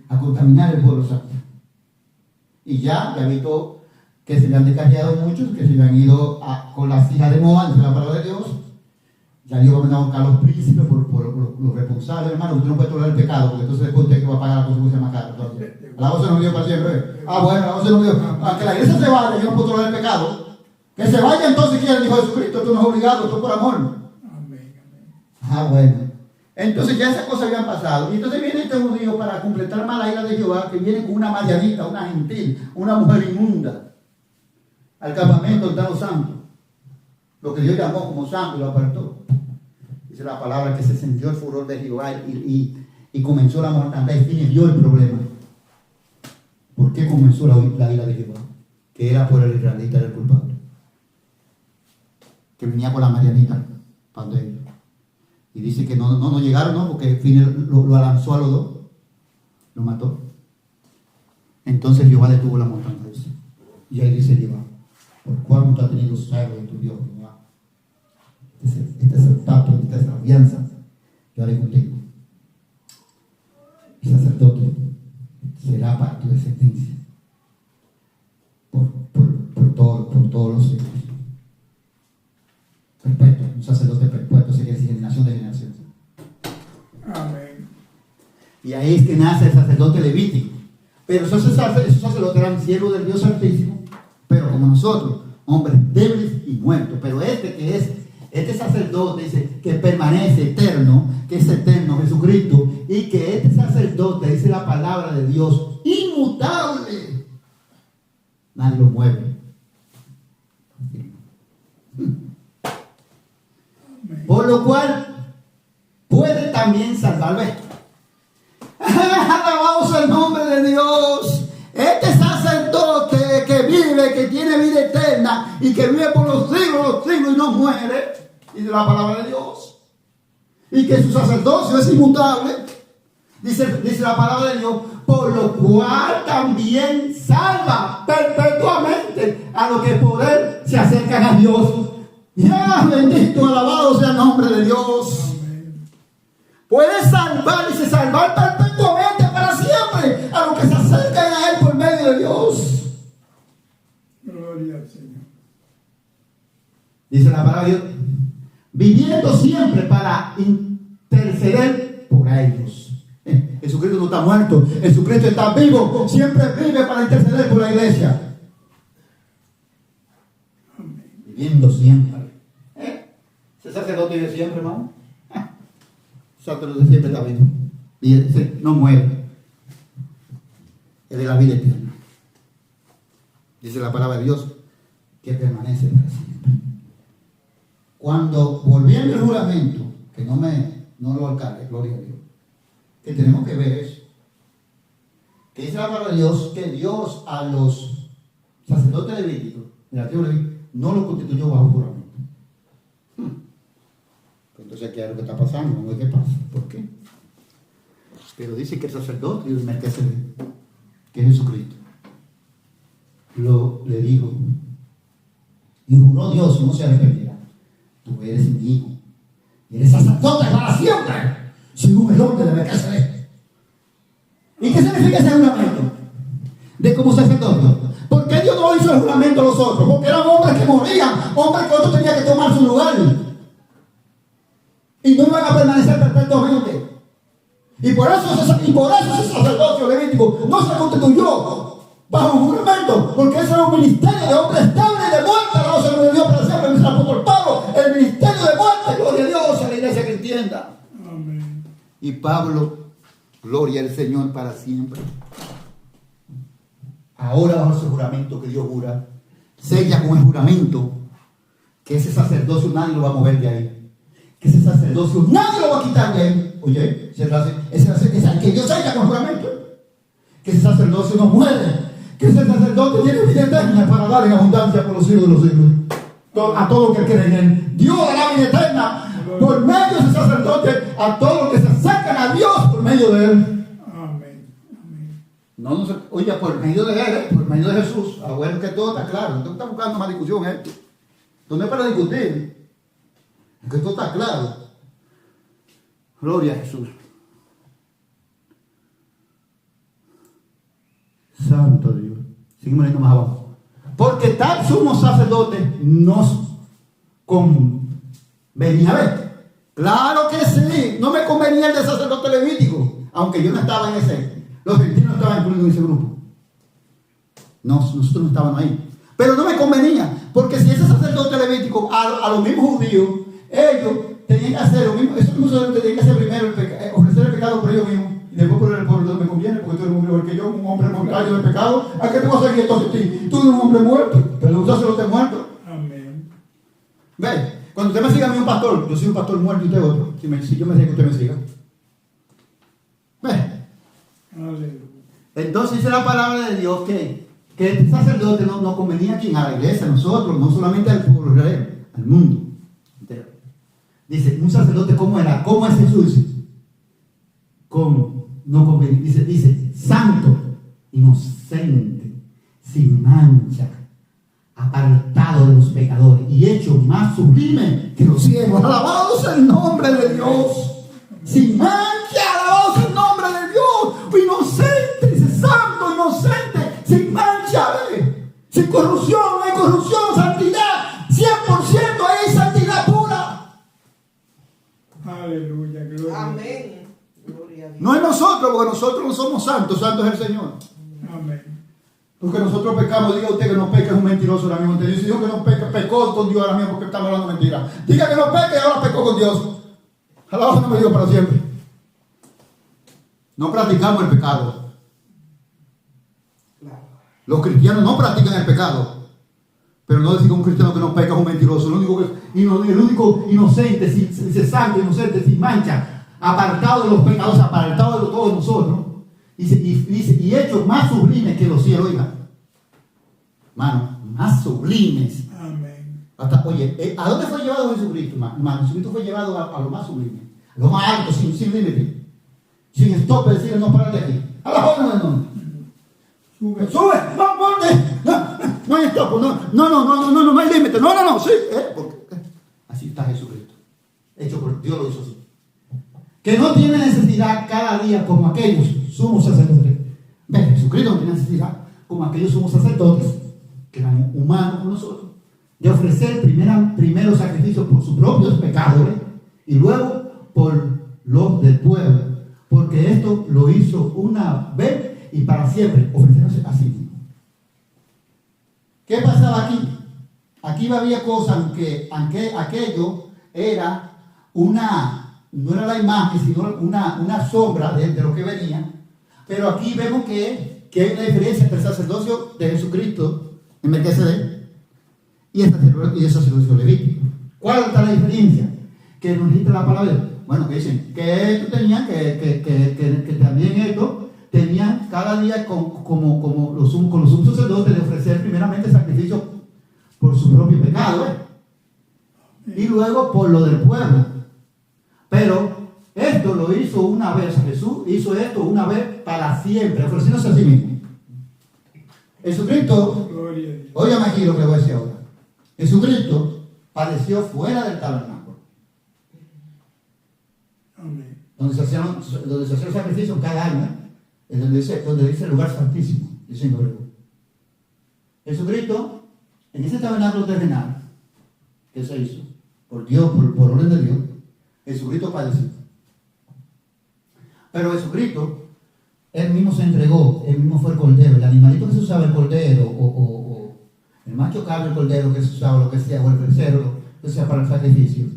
Speaker 1: a contaminar el pueblo santo. Y ya visto que se le han descarriado muchos, que se le han ido con las hijas de Moab, dice la palabra de Dios. Ya Dios va a venir a buscar a los príncipes por los responsables, hermano. Usted no puede tolerar el pecado, porque entonces después usted que va a pagar la consecuencia más cara. La voz se nos dio para siempre. Bueno, la voz se nos dio. Aunque la iglesia se vaya, yo no puedo tolerar el pecado. Que se vaya entonces, quiere, dijo Jesucristo. Esto no es obligado, esto es por amor.
Speaker 2: Amén. Amén.
Speaker 1: Bueno. Entonces ya esas cosas habían pasado. Y entonces viene este judío para completar más la ira de Jehová, que viene con una marianita, una gentil, una mujer inmunda, al campamento del Tano Santo. Lo que Dios llamó como santo y lo apartó. Dice la palabra que se encendió el furor de Jehová y comenzó la mortandad. Y Fines vio el problema. ¿Por qué comenzó la ira de Jehová? Que era por el israelita, era el culpable. Que venía con la marianita para donde ellos. Y dice que no llegaron, ¿no? Porque Fines lo lanzó a los dos. Lo mató. Entonces Jehová detuvo la mortandad. Y ahí dice Jehová: ¿por cuánto ha tenido celo de tu Dios, Jehová? Este es el pacto, esta es la alianza que haré contigo. El sacerdote será para tu descendencia por todos los siglos. Perpetuo, un sacerdote perpetuo, se quiere decir generación de generación.
Speaker 2: Amén.
Speaker 1: Y ahí es que nace el sacerdote levítico. Pero esos sacerdotes eran siervos del Dios Altísimo, pero como nosotros, hombres débiles y muertos. Pero este sacerdote dice que permanece eterno, que es eterno, Jesucristo, y que este sacerdote, dice la palabra de Dios, inmutable. Nadie lo mueve. Por lo cual puede también salvar. Alabado sea el nombre de Dios. Este sacerdote que vive, que tiene vida eterna y que vive por los siglos y no muere, dice la palabra de Dios, y que su sacerdocio es inmutable, dice la palabra de Dios, por lo cual también salva perpetuamente a los que por él se acercan a Dios. Ya, bendito, alabado sea el nombre de Dios. Puede salvar, dice, salvar perpetuamente para siempre a los que se acercan a él por medio de Dios.
Speaker 2: Gloria al Señor.
Speaker 1: Dice la palabra de Dios, viviendo siempre para interceder por ellos. Jesucristo no está muerto, Jesucristo está vivo, siempre vive para interceder por la iglesia. Viviendo siempre. Ese sacerdote vive siempre, hermano. El sacerdote siempre está vivo. Y ese no muere. Es de la vida eterna. Dice la palabra de Dios que permanece para siempre. Cuando volviendo el juramento, que no lo alcalde, gloria a Dios, que tenemos que ver eso. Que dice la palabra de Dios que Dios a los sacerdotes levíticos El ateo Leví no lo constituyó bajo juramento. Entonces, ¿qué es lo que está pasando? Vamos a ver qué pasa. ¿Por qué? Pero dice que el sacerdote y el Melquisedec, que es Jesucristo, le dijo, y juró Dios, y no se arrepentirá: tú eres mi hijo, y eres sacerdote para siempre, según el orden de Melquisedec. ¿Y qué significa ese juramento? De como sacerdote. ¿Por qué Dios no hizo el juramento a los otros? Porque eran hombres que morían, hombres que otros tenían que tomar su lugar. Y no iban a permanecer perpetuamente. Y por eso ese sacerdocio levítico no se constituyó bajo un juramento, porque ese era un ministerio de hombres estables y de muerte. No se lo dio para siempre, dice el apóstol Pablo, el ministerio de muerte. Gloria a Dios, a la iglesia que entienda.
Speaker 2: Amén.
Speaker 1: Y Pablo, gloria al Señor para siempre. Ahora, bajo ese juramento que Dios jura, sella con el juramento que ese sacerdocio nadie lo va a mover de ahí. Que ese sacerdocio nadie lo va a quitar de ahí. Oye, que Dios sella con el juramento. Que ese sacerdocio no muere. Que ese sacerdote tiene vida eterna para dar en abundancia por los siglos de los siglos. A todo lo que creen en él. Dios dará vida eterna por medio de ese sacerdote a todos los que se acercan a Dios por medio de él. No sé, oye, por medio de él, por medio de Jesús. Bueno, que todo está claro. No está buscando más discusión esto. Esto no es para discutir. Es que todo está claro. Gloria a Jesús. Santo Dios. Seguimos leyendo más abajo. Porque tal sumo sacerdote nos convenía. A ver, claro que sí. No me convenía el de sacerdote levítico, aunque yo no estaba en ese. Los gentiles no estaban incluidos en ese grupo. No, nosotros no estábamos ahí. Pero no me convenía, porque si ese sacerdote levítico a los mismos judíos, ellos tenían que hacer lo mismo. Esos mismos sacerdotes tenían que hacer primero ofrecer el pecado por ellos mismos. Y después por el pueblo. No me conviene, porque tú eres un hombre igual que yo, un hombre contrario del pecado. ¿A qué te vas a seguir entonces a ti? Tú eres un hombre muerto, pero un sacerdote muerto.
Speaker 2: Amén.
Speaker 1: Ve, cuando usted me siga a mí un pastor, yo soy un pastor muerto y usted otro. Si yo me sigo, usted me siga. Ve.
Speaker 2: Aleluya.
Speaker 1: Entonces dice la palabra de Dios que este sacerdote no convenía a quien, a la iglesia, a nosotros, no solamente al pueblo israelí, al mundo entero. Dice, un sacerdote, ¿cómo era? ¿Cómo es Jesús? ¿Cómo? No convenía. Dice, santo, inocente, sin mancha, apartado de los pecadores y hecho más sublime que los cielos. Alabado sea el nombre de Dios. Sin mancha, alabado sea el nombre de Dios. Inocente, dice, santo, inocente, sin mancha, sin corrupción, no hay corrupción, santidad, 100% hay santidad pura.
Speaker 2: Aleluya, gloria.
Speaker 3: Amén. Gloria a Dios.
Speaker 1: No es nosotros, porque nosotros no somos santos, santo es el Señor.
Speaker 2: Amén.
Speaker 1: Porque nosotros pecamos, diga usted que no peca, es un mentiroso ahora mismo. Usted dice, dijo que no peca, pecó con Dios ahora mismo porque estamos hablando mentira. Diga que no peca y ahora pecó con Dios. Alabado sea el nombre de Dios para siempre. No practicamos el pecado.
Speaker 3: Claro.
Speaker 1: Los cristianos no practican el pecado. Pero no decir que un cristiano que no peca es un mentiroso. El único inocente, dice santo, inocente, sin mancha, apartado de los pecados, apartado de todos nosotros. Dice, y hechos más sublimes que los cielos, oiga. Mano, más sublimes.
Speaker 2: Amén.
Speaker 1: Oye, ¿a dónde fue llevado Jesucristo? Mano, Jesucristo fue llevado a lo más sublime, a lo más alto, sin límite, sin stop, decir, no, párate aquí. A la joven, no. Sube, no hay stop, no hay límite, no, sí, porque así está Jesucristo, hecho por Dios, lo hizo así. Que no tiene necesidad cada día como aquellos sumos sacerdotes. Ve, Jesucristo no tiene necesidad como aquellos sumos sacerdotes que eran humanos como nosotros, de ofrecer primero sacrificios por sus propios pecados y luego por los del pueblo, porque esto lo hizo una vez y para siempre, ofreciéndose a sí mismo. ¿Qué pasaba aquí? Aquí había cosas, aunque aquello era no era la imagen, sino una sombra de lo que venía, pero aquí vemos que hay una diferencia entre el sacerdocio de Jesucristo en Melquisedec y el sacerdocio levítico. ¿Cuál es la diferencia? Que nos dice la palabra. Bueno, que dicen que esto tenían, que también esto tenían cada día con los sumos sacerdotes de ofrecer primeramente sacrificios su propio pecado, y luego por lo del pueblo. Pero esto lo hizo una vez, Jesús hizo esto una vez para siempre, ofreciéndose a sí mismo. Jesucristo,
Speaker 2: Gloria a Dios.
Speaker 1: óyame aquí lo que voy a decir ahora. Jesucristo padeció fuera del tabernáculo,
Speaker 2: Amén.
Speaker 1: donde se hacían los sacrificios cada año, es donde dice el lugar santísimo, dice en hebreo. Jesucristo, en ese tabernáculo terrenal que se hizo por Dios, por orden de Dios, Jesucristo padeció. Pero Jesucristo, él mismo se entregó, él mismo fue el cordero, el animalito que se usaba, el cordero, o el macho cabro, el cordero que se usaba, lo que sea, o el becerro, que sea para el sacrificio.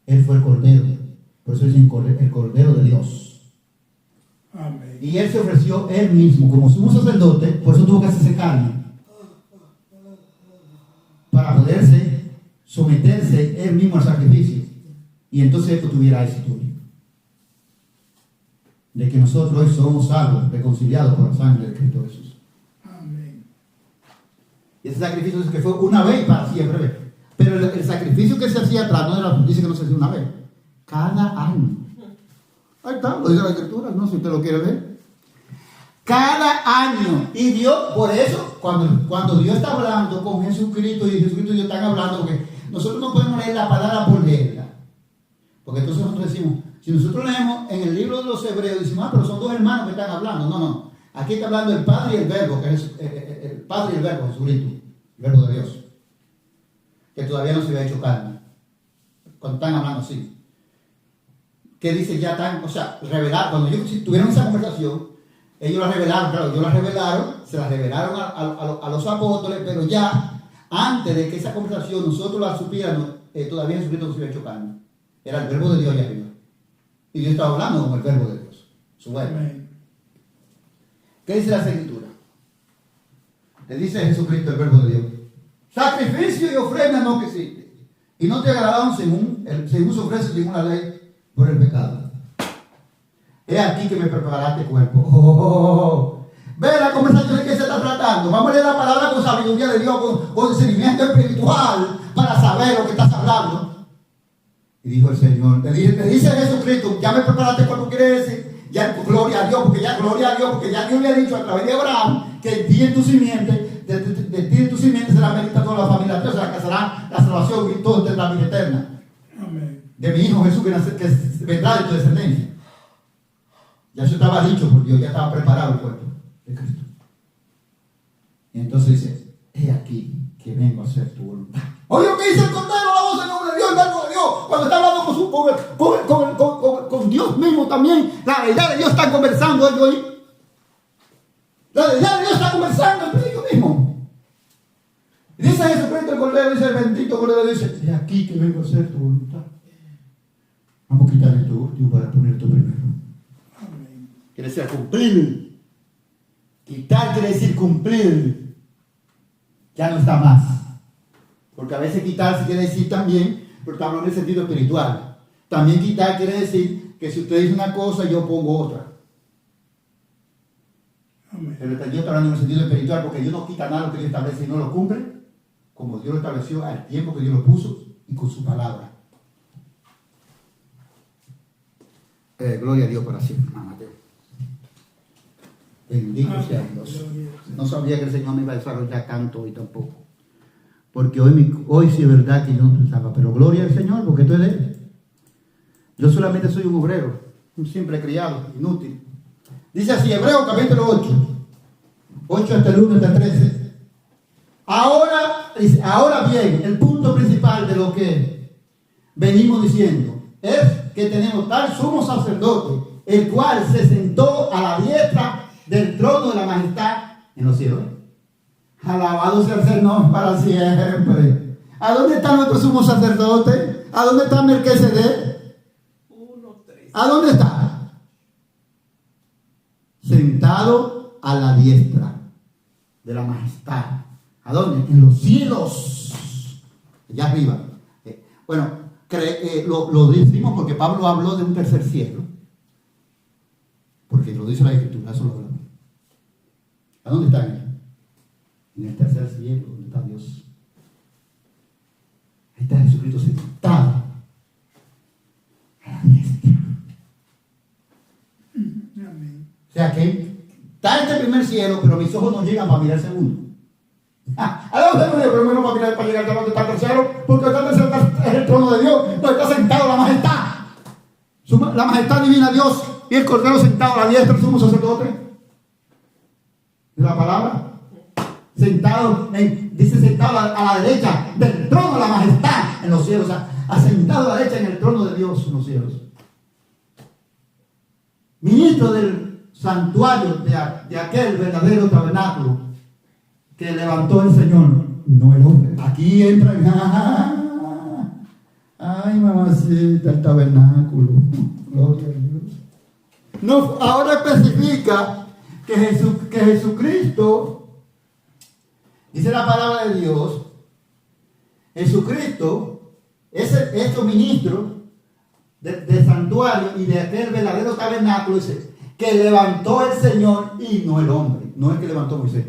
Speaker 1: Él fue el cordero, por eso dicen el cordero de Dios.
Speaker 2: Amén.
Speaker 1: Y él se ofreció él mismo como sumo sacerdote, por eso tuvo que hacerse carne, para poderse someterse él mismo al sacrificio. Y entonces esto tuviera éxito, de que nosotros hoy somos salvos, reconciliados por la sangre de Cristo Jesús.
Speaker 2: Amén.
Speaker 1: Y ese sacrificio es que fue una vez y para siempre. Pero el sacrificio que se hacía atrás no era, dice que no se hacía una vez, cada año. Ahí está, lo dice la Escritura, no sé si usted lo quiere ver. Cada año. Y Dios, por eso, cuando Dios está hablando con Jesucristo y Jesucristo y Dios están hablando, porque nosotros no podemos leer la palabra por leerla. Porque entonces nosotros decimos, si nosotros leemos en el libro de los Hebreos, decimos, pero son dos hermanos que están hablando. No. Aquí está hablando el Padre y el Verbo, que es el Padre y el Verbo, Jesucristo, el Verbo de Dios, que todavía no se había hecho carne. Cuando están hablando así. Que dice, ya están, o sea, revelar, cuando ellos tuvieron esa conversación, ellos la revelaron, claro, ellos la revelaron, se la revelaron a los apóstoles, pero ya, antes de que esa conversación nosotros la supiéramos, todavía Jesucristo no se había hecho carne. Era el Verbo de Dios allá arriba. Y Dios estaba hablando con el Verbo de Dios, su Verbo.
Speaker 2: Amén.
Speaker 1: ¿Qué dice la Escritura? Le dice Jesucristo el Verbo de Dios: sacrificio y ofrenda no quisiste, y no te agradaron según se ofrece según la ley por el pecado. He aquí que me preparaste cuerpo. Ve la conversación de que se está tratando. Vamos a leer la palabra con sabiduría de Dios, con discernimiento espiritual, para saber lo que estás hablando. Y dijo el Señor, te dice Jesucristo, ya me preparaste cuerpo, quiere decir, ya gloria a Dios, porque ya Dios le ha dicho a través de Abraham que de ti en tu simiente, de ti en tu simiente será bendita toda la familia, o sea, que será la salvación y todo tendrá la vida eterna.
Speaker 2: Amén.
Speaker 1: De mi hijo Jesús que vendrá de tu descendencia. Ya eso estaba dicho por Dios, ya estaba preparado el cuerpo de Cristo. Y entonces dice, he aquí que vengo a hacer tu voluntad. Oye, lo que dice el Cordero, la voz del nombre de Dios, el Verbo de Dios, cuando está hablando con Dios mismo también, la deidad de Dios está conversando ellos ahí. La deidad de Dios está conversando entre ellos mismos. Y dice Jesucristo el Cordero, dice el bendito Cordero, dice, he aquí que vengo a hacer tu voluntad. Vamos a quitar esto último para poner esto primero.
Speaker 2: Amén.
Speaker 1: Quiere decir cumplir. Quitar quiere decir cumplir. Ya no está más. Porque a veces quitar se quiere decir también, pero está hablando en el sentido espiritual. También quitar quiere decir que si usted dice una cosa, yo pongo otra.
Speaker 2: Amén.
Speaker 1: Pero Dios está hablando en el sentido espiritual, porque Dios no quita nada lo que Dios establece y no lo cumple, como Dios lo estableció al tiempo que Dios lo puso y con su palabra. Gloria a Dios para siempre, hermano Mateo. Bendito sea Dios. No sabía que el Señor me iba a desarrollar tanto hoy tampoco. Porque hoy sí es verdad que yo no pensaba, pero gloria al Señor, porque esto es de Él. Yo solamente soy un obrero, un simple criado, inútil. Dice así, Hebreos capítulo 8 hasta el 1 hasta el 13. Ahora bien, el punto principal de lo que venimos diciendo es que tenemos tal sumo sacerdote, el cual se sentó a la diestra del trono de la majestad en los cielos. Alabado sea el Señor para siempre. ¿A dónde está nuestro sumo sacerdote? ¿A dónde está Melquisedec? ¿A dónde está? Sentado a la diestra de la majestad. ¿A dónde? En los cielos. Allá arriba. Bueno, lo decimos porque Pablo habló de un tercer cielo. Porque lo dice la Escritura, eso lo hablamos. ¿A dónde está él? En el tercer cielo, donde está Dios. está Jesucristo sentado a la diestra.
Speaker 2: Amén.
Speaker 1: O sea que está este primer cielo, pero mis ojos no llegan para mirar el segundo. ¿A dónde no llegan primero para mirar, para llegar a donde está el tercero? Porque el tercero es el trono de Dios, donde está sentado la majestad. La majestad divina de Dios y el Cordero sentado a la diestra del sumo sacerdote. ¿Es la palabra? Dice sentado a la derecha del trono de la majestad en los cielos. O sea, asentado a la derecha en el trono de Dios en los cielos. Ministro del santuario de aquel verdadero tabernáculo que levantó el Señor, no el hombre. Aquí entra. Ay, mamacita, el tabernáculo. Gloria a Dios. No, ahora especifica que Jesucristo, dice la palabra de Dios, Jesucristo es estos ministros del santuario y de aquel verdadero tabernáculo, dice, que levantó el Señor y no el hombre. No es que levantó Moisés,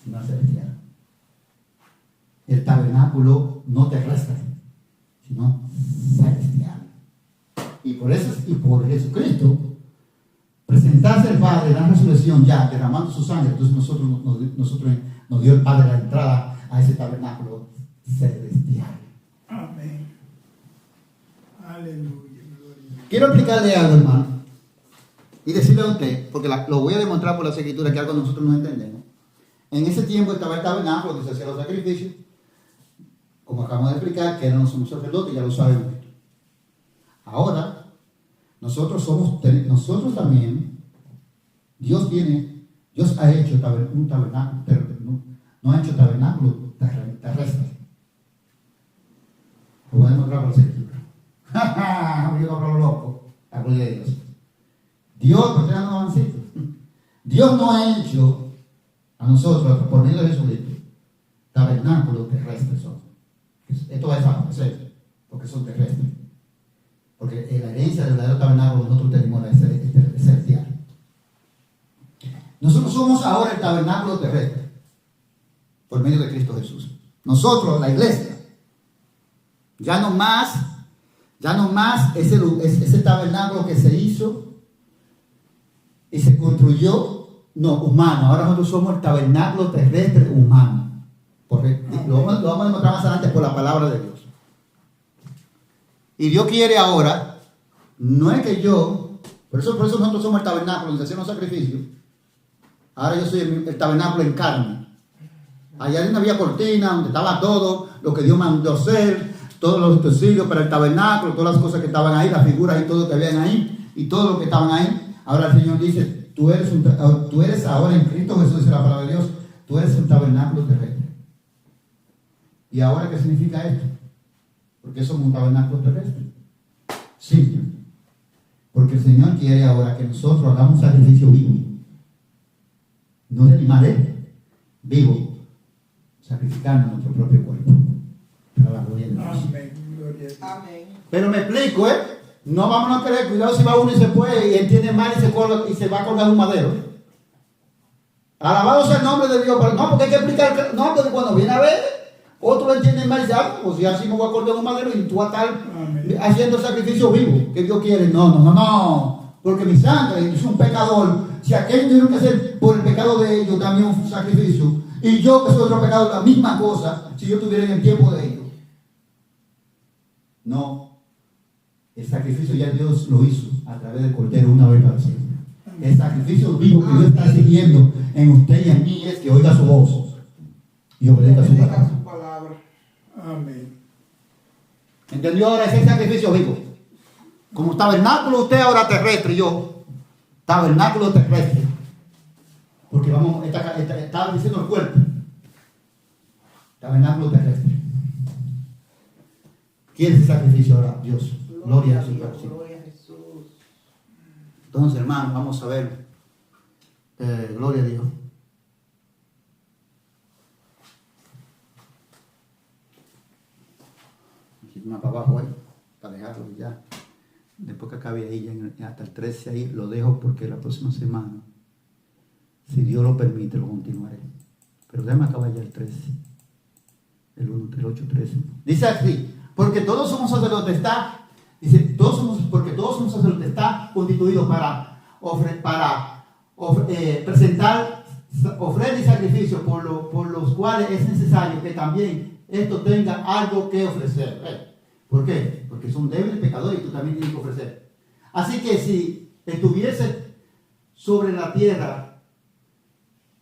Speaker 1: sino el celestial. El tabernáculo no terrestre, sino celestial. Y por eso, y por Jesucristo, presentarse al Padre en la resurrección ya, derramando su sangre, entonces nosotros nos dio el Padre la entrada a ese tabernáculo celestial.
Speaker 2: Amén. Aleluya. Gloria.
Speaker 1: Quiero explicarle algo, hermano, y decirle a usted, porque lo voy a demostrar por las escrituras, que algo nosotros no entendemos. En ese tiempo estaba el tabernáculo donde se hacían los sacrificios, como acabamos de explicar, que eran los sumos sacerdotes, ya lo sabemos. Ahora, nosotros también, Dios ha hecho un tabernáculo, pero no ha hecho tabernáculo terrestre. Lo voy a demostrar por la escritura. Yo no hablo loco, la gloria de Dios. Dios no ha hecho a nosotros, por medio de Jesucristo, tabernáculo terrestre solo. Esto va a desaparecer, porque son terrestres. Porque la herencia del verdadero tabernáculo que nosotros tenemos es celestial. Nosotros somos ahora el tabernáculo terrestre, por medio de Cristo Jesús. Nosotros, la iglesia, ya no más ese tabernáculo que se hizo y se construyó, no, humano. Ahora nosotros somos el tabernáculo terrestre humano. Lo vamos a demostrar más adelante por la palabra de Dios. Y Dios quiere ahora, no es que por eso nosotros somos el tabernáculo donde se hacían los sacrificios. Ahora yo soy el tabernáculo en carne. Allá no había cortina, donde estaba todo lo que Dios mandó hacer, todos los utensilios para el tabernáculo, todas las cosas que estaban ahí, las figuras y todo lo que habían ahí, y todo lo que estaban ahí. Ahora el Señor dice, tú eres ahora en Cristo Jesús, dice la palabra de Dios, tú eres un tabernáculo terrestre. ¿Y ahora qué significa esto? Porque somos un tabernáculo terrestre. Simple. Porque el Señor quiere ahora que nosotros hagamos un sacrificio vivo. No de animales, vivo. Sacrificando nuestro propio cuerpo. Para la gloria de Dios.
Speaker 2: Amén. Gloria a Dios.
Speaker 3: Amén.
Speaker 1: Pero me explico, no vamos a querer, cuidado si va uno y se puede y entiende mal y se va a colgar un madero. Alabado sea el nombre de Dios, pero no, porque hay que explicar, no, porque cuando viene a ver, otro lo entiende mal ya, o si así me voy a colgar un madero y tú vas a estar haciendo sacrificio vivo, que Dios quiere. No, porque mi sangre es un pecador. Si aquellos tuvieron que hacer por el pecado de ellos también un sacrificio, y yo que soy otro pecador, la misma cosa, si yo estuviera en el tiempo de ellos. No, el sacrificio ya Dios lo hizo a través del Cordero una vez para siempre. El sacrificio vivo que Dios está siguiendo en usted y en mí es que oiga su voz y obedezca su palabra.
Speaker 2: Amén.
Speaker 1: ¿Entendió ahora ese sacrificio vivo? Como tabernáculo usted ahora terrestre y yo, tabernáculo terrestre. Porque estaba diciendo el cuerpo. Tabernáculo terrestre. ¿Quién es ese sacrificio ahora? Dios. Gloria a Jesús.
Speaker 3: Gloria a Jesús.
Speaker 1: Entonces, hermano, vamos a ver. Gloria a Dios. Más para abajo ahí, para dejarlo ya. Después que acabe ahí, ya hasta el 13 ahí, lo dejo porque la próxima semana, si Dios lo permite, lo continuaré. Pero déjame acabar ya el 13. el 8:13. Dice así, porque todos somos sacerdotes, porque todos somos sacerdotes, está constituido para presentar ofrenda y sacrificio por los cuales es necesario que también esto tenga algo que ofrecer. ¿Por qué? Porque son débiles pecadores y tú también tienes que ofrecer. Así que si estuviese sobre la tierra,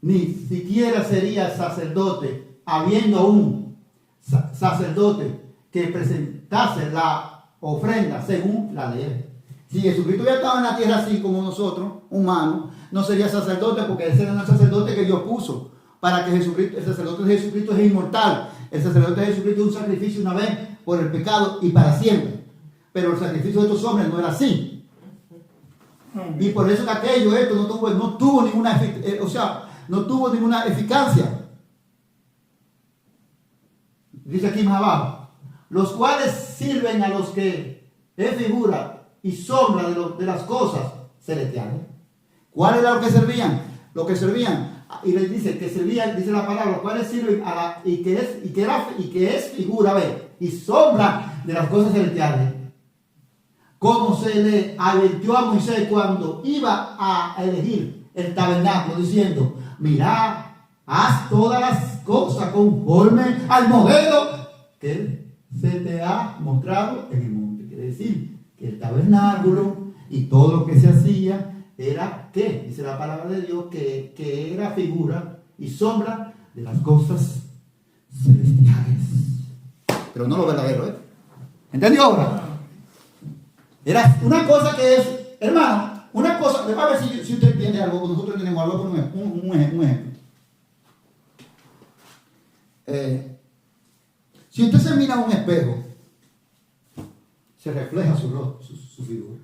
Speaker 1: ni siquiera sería sacerdote, habiendo un sacerdote que presentase la ofrenda según la ley. Si Jesucristo ya estaba en la tierra así como nosotros, humanos, no sería sacerdote, porque ese era el sacerdote que Dios puso para que Jesucristo, el sacerdote de Jesucristo es inmortal. El sacerdote de Jesucristo es un sacrificio una vez por el pecado y para siempre. Pero el sacrificio de estos hombres no era así. Y por eso que esto no tuvo ninguna eficacia. Dice aquí más abajo, los cuales sirven a los que es figura y sombra de las cosas celestiales. ¿Cuál era lo que servían? Lo que servían, y les dice que servían, dice la palabra, los cuales sirven y que es figura, y sombra de las cosas celestiales. Como se le advirtió a Moisés cuando iba a elegir el tabernáculo, diciendo, mirad, haz todas las cosas conforme al modelo que se te ha mostrado en el monte. Quiere decir que el tabernáculo y todo lo que se hacía era, ¿qué? Dice la palabra de Dios, que era figura y sombra de las cosas celestiales. Pero no lo verdadero, ¿entendió ahora? Era una cosa que es, hermano, una cosa, le va a ver si usted entiende algo, nosotros tenemos algo, un ejemplo. Si usted se mira a un espejo, se refleja su figura.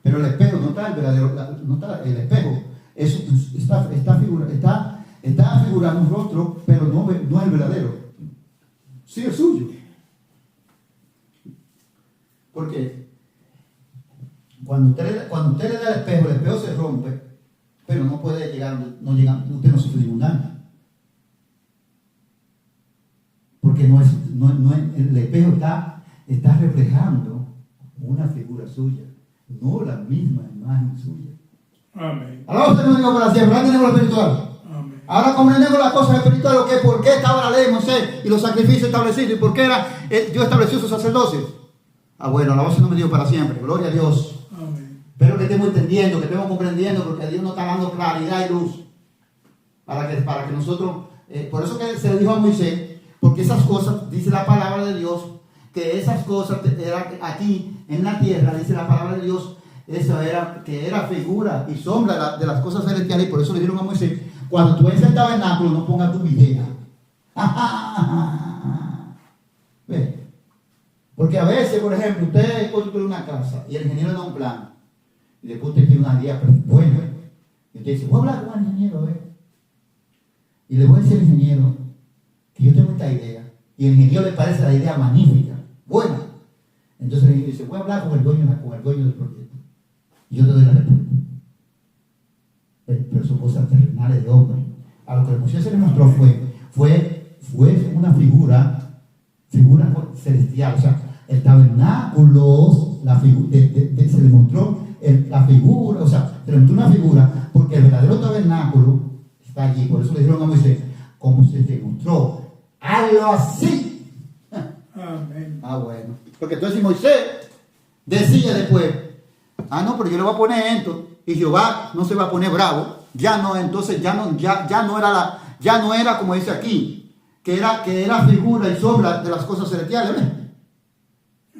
Speaker 1: Pero el espejo no está el verdadero, no está el espejo, está figurando un rostro, pero no es el verdadero. Sí, es suyo. Porque cuando usted le da el espejo se rompe, pero no puede llegar, usted no sufre ningún daño. Porque el espejo está reflejando una figura suya, no la misma imagen suya.
Speaker 2: Amén.
Speaker 1: Ahora usted no digo para siempre, ahora tenemos lo espiritual.
Speaker 2: Amén.
Speaker 1: Ahora comprendemos las cosas espirituales, por qué estaba la ley de Moisés y los sacrificios establecidos, y por qué Dios estableció sus sacerdocios. Bueno, la voz no me dio para siempre, gloria a Dios.
Speaker 2: Amén.
Speaker 1: Espero que estemos entendiendo, que estemos comprendiendo, porque Dios nos está dando claridad y luz para que nosotros, por eso que se le dijo a Moisés, porque esas cosas, dice la palabra de Dios, que esas cosas eran aquí en la tierra, dice la palabra de Dios, que era figura y sombra de las cosas celestiales, y por eso le dijeron a Moisés, cuando tú entres al tabernáculo no pongas tu idea. ¿Ve? Porque a veces, por ejemplo, usted construye una casa y el ingeniero da un plan, y después usted tiene una idea buena, y usted dice, voy a hablar con el ingeniero, y le voy a decir al ingeniero que yo tengo esta idea, y el ingeniero le parece la idea magnífica, buena. Entonces el ingeniero dice, voy a hablar con el dueño del proyecto, y yo te doy la respuesta. Pero son cosas terrenales de hombre. A lo que Moisés se le mostró fue una figura celestial, o sea, el tabernáculo, se le mostró la figura, o sea, se le mostró una figura, porque el verdadero tabernáculo está allí. Por eso le dijeron a Moisés, como se te mostró, hazlo así.
Speaker 2: Amén.
Speaker 1: Bueno. Porque entonces Moisés decía después, no, pero yo le voy a poner esto, y Jehová no se va a poner bravo, ya no era como dice aquí, que era figura y sombra de las cosas celestiales, ¿ves?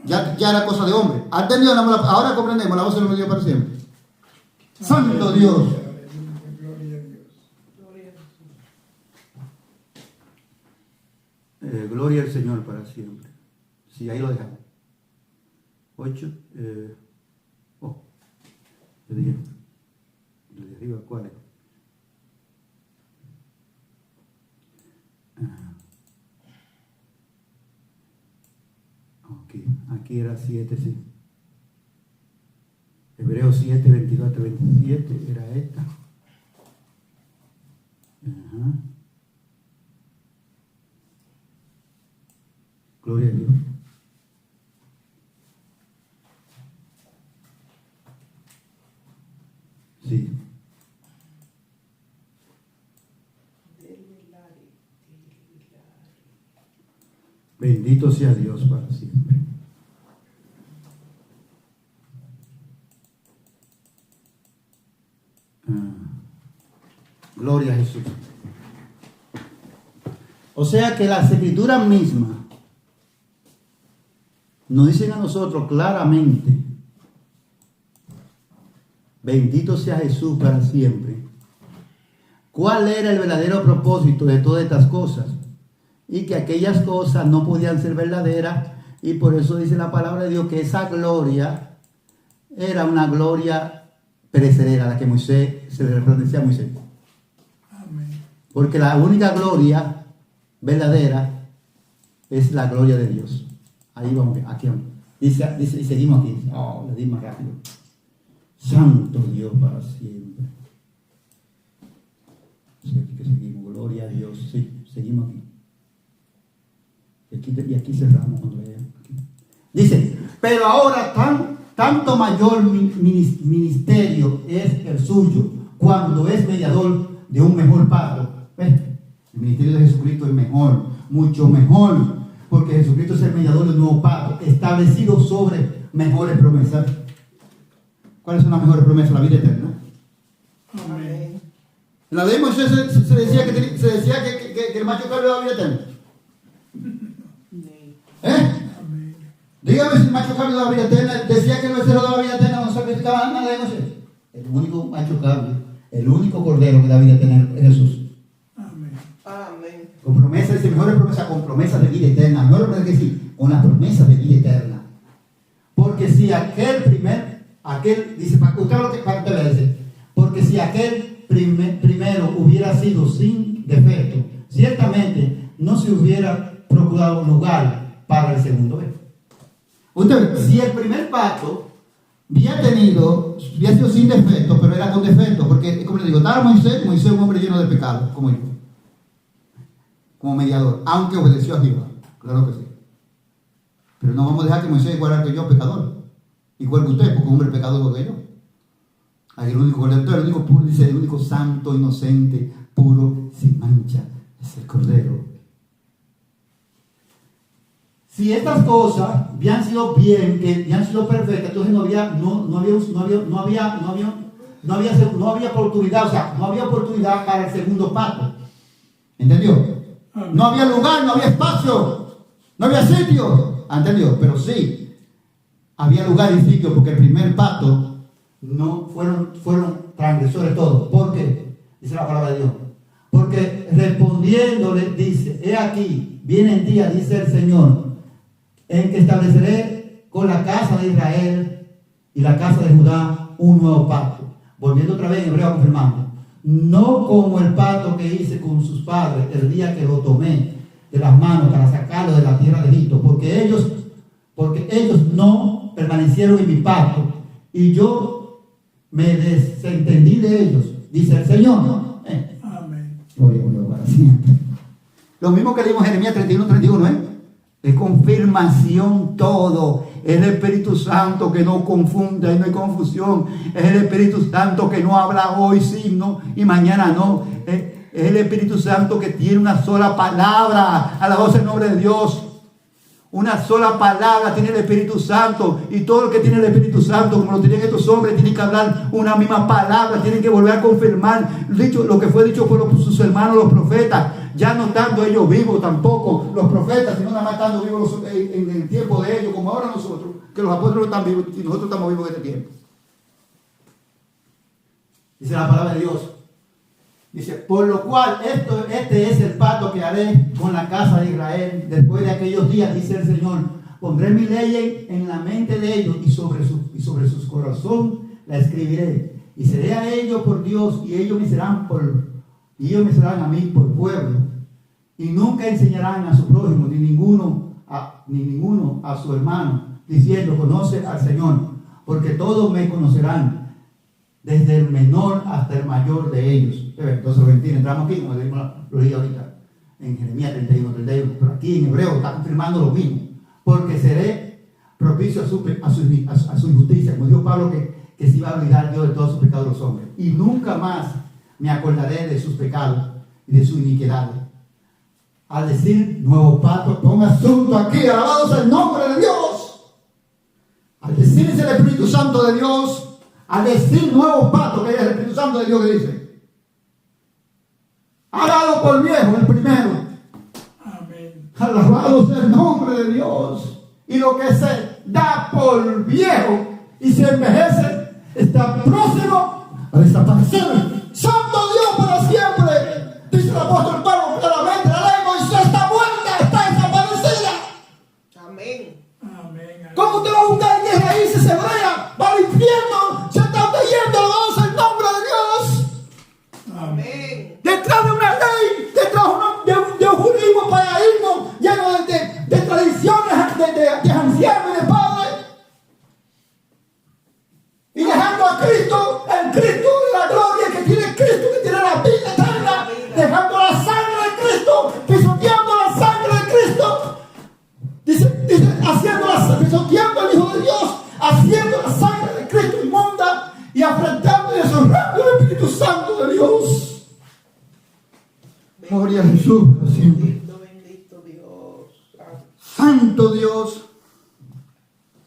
Speaker 1: Ya era cosa de hombre. Ahora comprendemos, la voz se lo dio para siempre. Santo Dios.
Speaker 2: Gloria a Dios.
Speaker 3: Gloria a Dios.
Speaker 1: Gloria al Señor para siempre. Sí, ahí lo dejamos. 8. Desde arriba, ¿cuál es? Aquí era 7, sí. Hebreos 7, 22 hasta 27 era esta. Gloria a Dios. Sí. Bendito sea Dios para siempre. Gloria a Jesús. O sea que las escrituras mismas nos dicen a nosotros claramente: bendito sea Jesús para siempre. ¿Cuál era el verdadero propósito de todas estas cosas? Y que aquellas cosas no podían ser verdaderas, y por eso dice la palabra de Dios que esa gloria era una gloria perecedera, la que Moisés se le resplandecía a Moisés.
Speaker 2: Amén.
Speaker 1: Porque la única gloria verdadera es la gloria de Dios. Ahí vamos, aquí vamos. Dice, y seguimos aquí. Le dimos rápido. Santo Dios para siempre. Sí, aquí que seguimos. Gloria a Dios. Sí, seguimos aquí. Y aquí cerramos cuando leamos. Dice, pero ahora tanto mayor ministerio es el suyo, cuando es mediador de un mejor pacto. ¿Ves? El ministerio de Jesucristo es mejor, mucho mejor, porque Jesucristo es el mediador del nuevo pacto, establecido sobre mejores promesas. ¿Cuáles son las mejores promesas? La vida eterna.
Speaker 2: Amén.
Speaker 1: En la ley de Moisés se decía que el macho cabrío daba vida eterna.
Speaker 2: Amén.
Speaker 1: Dígame si el macho cabrío daba vida eterna. Decía que el becerro daba vida eterna, no sacrificaba nada de Moisés. El único macho cabrío, el único cordero que da vida eterna es Jesús.
Speaker 2: Amén.
Speaker 3: Amén.
Speaker 1: Con promesas, dice mejores promesas, con promesas de vida eterna. Mejor promesa que sí, con las promesas de vida eterna. Porque si dice, para que usted vea, dice, porque si aquel primero hubiera sido sin defecto, ciertamente no se hubiera procurado lugar para el segundo. Usted ve, si el primer pacto había sido sin defecto, pero era con defecto, porque como le digo, estaba Moisés un hombre lleno de pecado, como yo, como mediador, aunque obedeció a Jehová, claro que sí. Pero no vamos a dejar que Moisés igual que yo, pecador, igual que usted, porque un hombre pecador igual que yo. Ahí el único cordero, el único puro, dice, el único santo, inocente, puro, sin mancha, es el cordero. Si estas cosas habían sido bien, que habían sido perfectas, entonces no había oportunidad, o sea, no había oportunidad para el segundo pacto. ¿Entendió? No había lugar, no había espacio, no había sitio. ¿Entendió? Pero sí, había lugar y sitio, porque el primer pacto no fueron transgresores todos. ¿Por qué? Dice la palabra de Dios. Porque respondiéndole dice: he aquí, viene el día, dice el Señor, en que estableceré con la casa de Israel y la casa de Judá un nuevo pacto. Volviendo otra vez en hebreo, confirmando: no como el pacto que hice con sus padres el día que lo tomé de las manos para sacarlo de la tierra de Egipto, porque ellos no permanecieron en mi pacto y yo me desentendí de ellos, dice el Señor.
Speaker 2: Amén.
Speaker 1: Gloria a Dios para siempre. Lo mismo que leímos en Jeremías 31:31, es confirmación todo. Es el Espíritu Santo que no confunde, ahí no hay confusión. Es el Espíritu Santo que no habla hoy sí, no, y mañana no. Es el Espíritu Santo que tiene una sola palabra. Alabado sea el nombre de Dios. Una sola palabra tiene el Espíritu Santo, y todo el que tiene el Espíritu Santo, como lo tienen estos hombres, tienen que hablar una misma palabra, tienen que volver a confirmar lo que fue dicho por sus hermanos los profetas, ya no estando ellos vivos tampoco los profetas, sino nada más estando vivos en el tiempo de ellos, como ahora nosotros, que los apóstoles están vivos y nosotros estamos vivos en este tiempo. Dice la palabra de Dios. Dice: por lo cual este es el pacto que haré con la casa de Israel después de aquellos días, dice el Señor. Pondré mi ley en la mente de ellos, y sobre sus corazón la escribiré, y seré a ellos por Dios, y ellos me serán a mí por pueblo. Y nunca enseñarán a su prójimo, ni ninguno a su hermano, diciendo: conoce al Señor, porque todos me conocerán, desde el menor hasta el mayor de ellos. Entonces, entramos aquí, como lo dije ahorita. en Jeremías 31, pero aquí en Hebreo está confirmando lo mismo, porque seré propicio a su injusticia, como dijo Pablo que se iba a olvidar Dios de todos sus pecados de los hombres, y nunca más me acordaré de sus pecados y de sus iniquidades. Al decir nuevo pacto, ponga asunto aquí, alabado sea el nombre de Dios. Al decirse el Espíritu Santo de Dios, al decir nuevo pacto, que es el Espíritu Santo de Dios que dice, ha dado por viejo el primero.
Speaker 2: Amén.
Speaker 1: Alabado sea el nombre de Dios. Y lo que se da por viejo y se envejece está próximo a desaparecer. Santo Dios para siempre. Dice el apóstol Pablo claramente, la ley de Moisés está muerta, está desaparecida.
Speaker 3: Amén.
Speaker 2: Amén.
Speaker 1: ¿Cómo usted va a buscar 10 raíces hebreas? Va al infierno, se está yendo, alabado sea el nombre de Dios.
Speaker 3: Amén.
Speaker 1: Detrás de una ley, detrás de un judaísmo paraísmo lleno de tradiciones, de ancianos y de padres. Y dejando a Cristo, el Cristo de la gloria, que tiene Cristo, que tiene la vida eterna, dejando la sangre de Cristo, pisoteando la sangre de Cristo. Dice, pisoteando al Hijo de Dios, haciendo la sangre de Cristo inmunda y afrentando y deshonrando el Espíritu Santo de Dios. Gloria a Jesús por siempre.
Speaker 3: Bendito, bendito Dios.
Speaker 1: Santo Dios.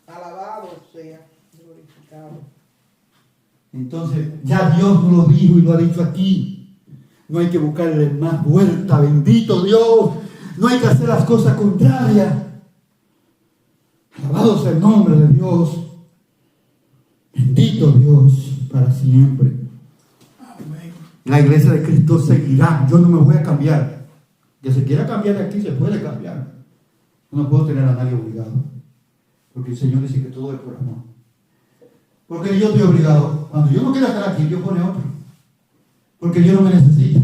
Speaker 3: Alabado sea, glorificado.
Speaker 1: Entonces, ya Dios nos lo dijo y lo ha dicho aquí. No hay que buscarle más vuelta, bendito Dios. No hay que hacer las cosas contrarias. Alabado sea el nombre de Dios. Bendito Dios para siempre.
Speaker 2: Amén.
Speaker 1: La iglesia de Cristo seguirá. Yo no me voy a cambiar. Que se quiera cambiar de aquí, se puede cambiar. Yo no puedo tener a nadie obligado. Porque el Señor dice que todo es por amor. Porque yo estoy obligado. Cuando yo no quiero estar aquí, Dios pone otro. Porque Dios no me necesita.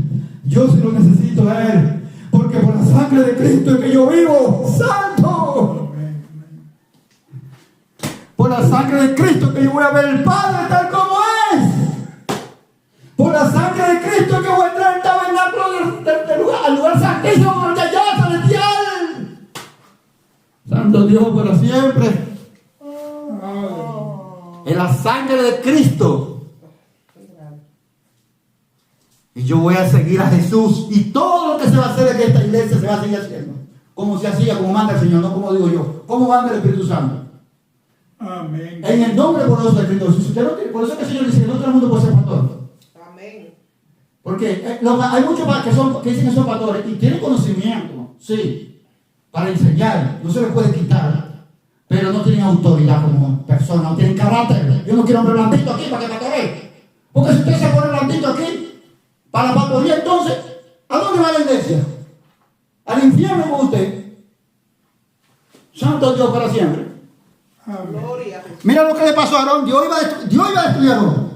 Speaker 1: Yo sí lo necesito a Él. Porque por la sangre de Cristo es que yo vivo. ¡Santo!
Speaker 2: Amén.
Speaker 1: Por la sangre de Cristo que yo voy a ver el Padre tal como es. Por la sangre de Cristo que voy a entrar al tabernáculo del lugar, al lugar santísimo donde allá celestial. Santo Dios para siempre. En la sangre de Cristo. Y yo voy a seguir a Jesús. Y todo lo que se va a hacer en esta iglesia se va a seguir haciendo. Como se hacía, como manda el Señor, no como digo yo. Como manda el Espíritu Santo.
Speaker 2: Amén.
Speaker 1: En el nombre poderoso de Cristo. Si usted no tiene, por eso que el Señor dice que no todo el mundo puede ser pastor.
Speaker 3: Amén.
Speaker 1: Porque hay muchos que dicen que son pastores y tienen conocimiento, sí, para enseñar. No se les puede quitar. Pero no tienen autoridad como persona, no tienen carácter. Yo no quiero hombre blandito aquí para que pastoree. Porque si usted se pone blandito aquí, para la pastoría, entonces, ¿a dónde va la iglesia? Al infierno con usted. Santo Dios para siempre.
Speaker 2: Amén.
Speaker 3: Gloria a Jesús.
Speaker 1: Mira lo que le pasó a Aarón. Dios iba a destruir a Aarón.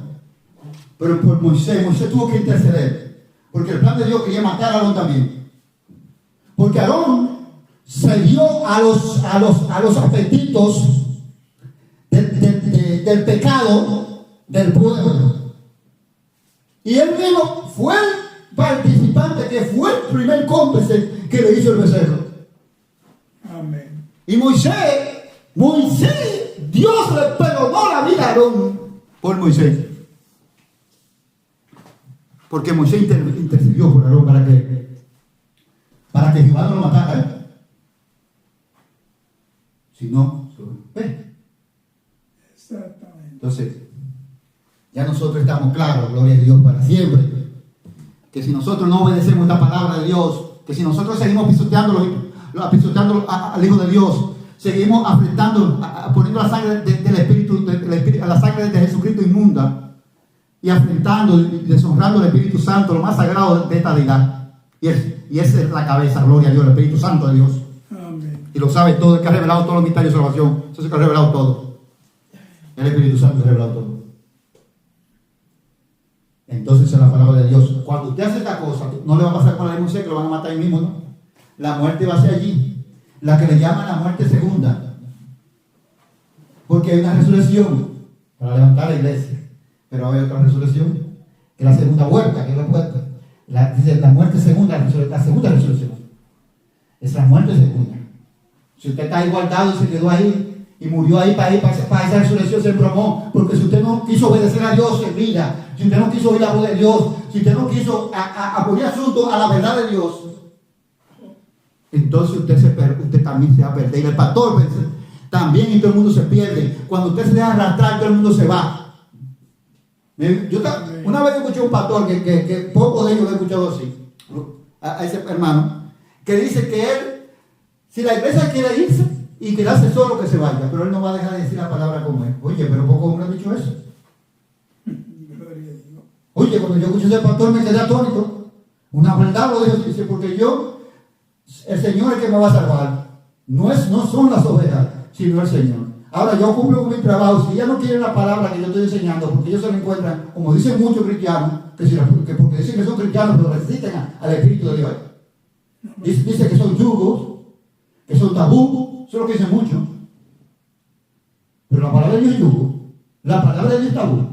Speaker 1: Pero por Moisés tuvo que interceder. Porque el plan de Dios quería matar a Aarón también. Porque Aarón se dio a los apetitos del pecado del pueblo. Y él mismo fue el participante, que fue el primer cómplice que le hizo el becerro.
Speaker 2: Amén.
Speaker 1: Y Moisés, Dios le perdonó la vida a Aarón por Moisés. Porque Moisés intercedió por Aarón para que Jehová no lo matara, ¿eh? Si no, ¿ves?
Speaker 2: Exactamente.
Speaker 1: Entonces, ya nosotros estamos claros, gloria a Dios para siempre, que si nosotros no obedecemos esta palabra de Dios, que si nosotros seguimos pisoteando al Hijo de Dios, seguimos afrentando, poniendo la sangre del Espíritu, la sangre de Jesucristo inmunda, y afrentando y deshonrando al Espíritu Santo, lo más sagrado de esta deidad. Y esa es la cabeza, gloria a Dios, el Espíritu Santo de Dios.
Speaker 2: Amén.
Speaker 1: Y lo sabe todo, el que ha revelado todos los misterios de salvación. Eso es el que ha revelado todo. El Espíritu Santo ha revelado todo. Entonces, en la palabra de Dios, cuando usted hace esta cosa, no le va a pasar con la ley de Moisés, que lo van a matar ahí mismo, ¿no? La muerte va a ser allí. La que le llaman la muerte segunda. Porque hay una resurrección para levantar la iglesia. Pero hay otra resurrección, que es la segunda vuelta, que es la puerta. Dice la muerte segunda, la segunda resurrección. Esa muerte segunda. Si usted está ahí guardado y se quedó ahí y murió ahí para esa resurrección se embromó, porque si usted no quiso obedecer a Dios en vida, si usted no quiso oír la voz de Dios, si usted no quiso poner asunto a la verdad de Dios, entonces usted también se va a perder. Y el pastor también, y todo el mundo se pierde. Cuando usted se deja arrastrar, todo el mundo se va. Una vez escuché a un pastor que poco de ellos he escuchado así, a ese hermano, que dice que él, si la iglesia quiere irse y quedarse solo, que se vaya, pero él no va a dejar de decir la palabra como es. Oye, pero pocos hombres han dicho eso. Oye, cuando yo escuché a ese pastor me quedé atónito. Una verdad lo dijo, dice, porque el Señor es el que me va a salvar. No son las ovejas, sino el Señor. Ahora yo cumplo con mi trabajo. Si ella no quiere la palabra que yo estoy enseñando, porque ellos se la encuentran, como dicen muchos cristianos, que porque dicen que son cristianos, pero resisten al Espíritu de Dios. Dice que son yugos, que son tabú, eso es lo que dicen muchos. Pero la palabra de Dios es yugo, la palabra de Dios es tabú.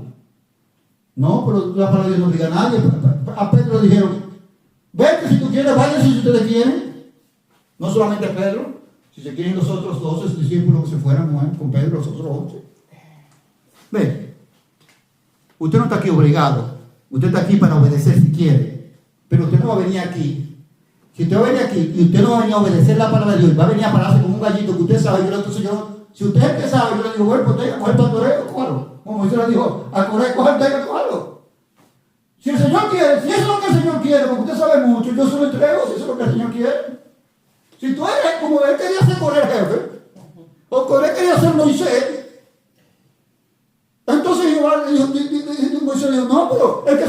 Speaker 1: No, pero la palabra de Dios no diga a nadie. A Pedro le dijeron, vete si tú quieres, váyanse si ustedes quieren. No solamente Pedro, si se quieren los otros 12 discípulos que se fueran con Pedro, los otros 11. Ve, usted no está aquí obligado, usted está aquí para obedecer si quiere, pero usted no va a venir aquí. Si usted va a venir aquí y usted no va a venir a obedecer la palabra de Dios, va a venir a pararse como un gallito que usted sabe, si usted es que sabe, yo le digo, bueno, pues tenga, coge el pastoreo, cójalo. Como Moisés le dijo, a correr, coge el tenga, cójalo. Si el Señor quiere, si eso es lo que el Señor quiere, porque usted sabe mucho, yo se lo entrego, si eso es lo que el Señor quiere. Si tú eres como él quería ser Coré jefe, o Coré quería ser Moisés, entonces Moisés dijo, no, pero es que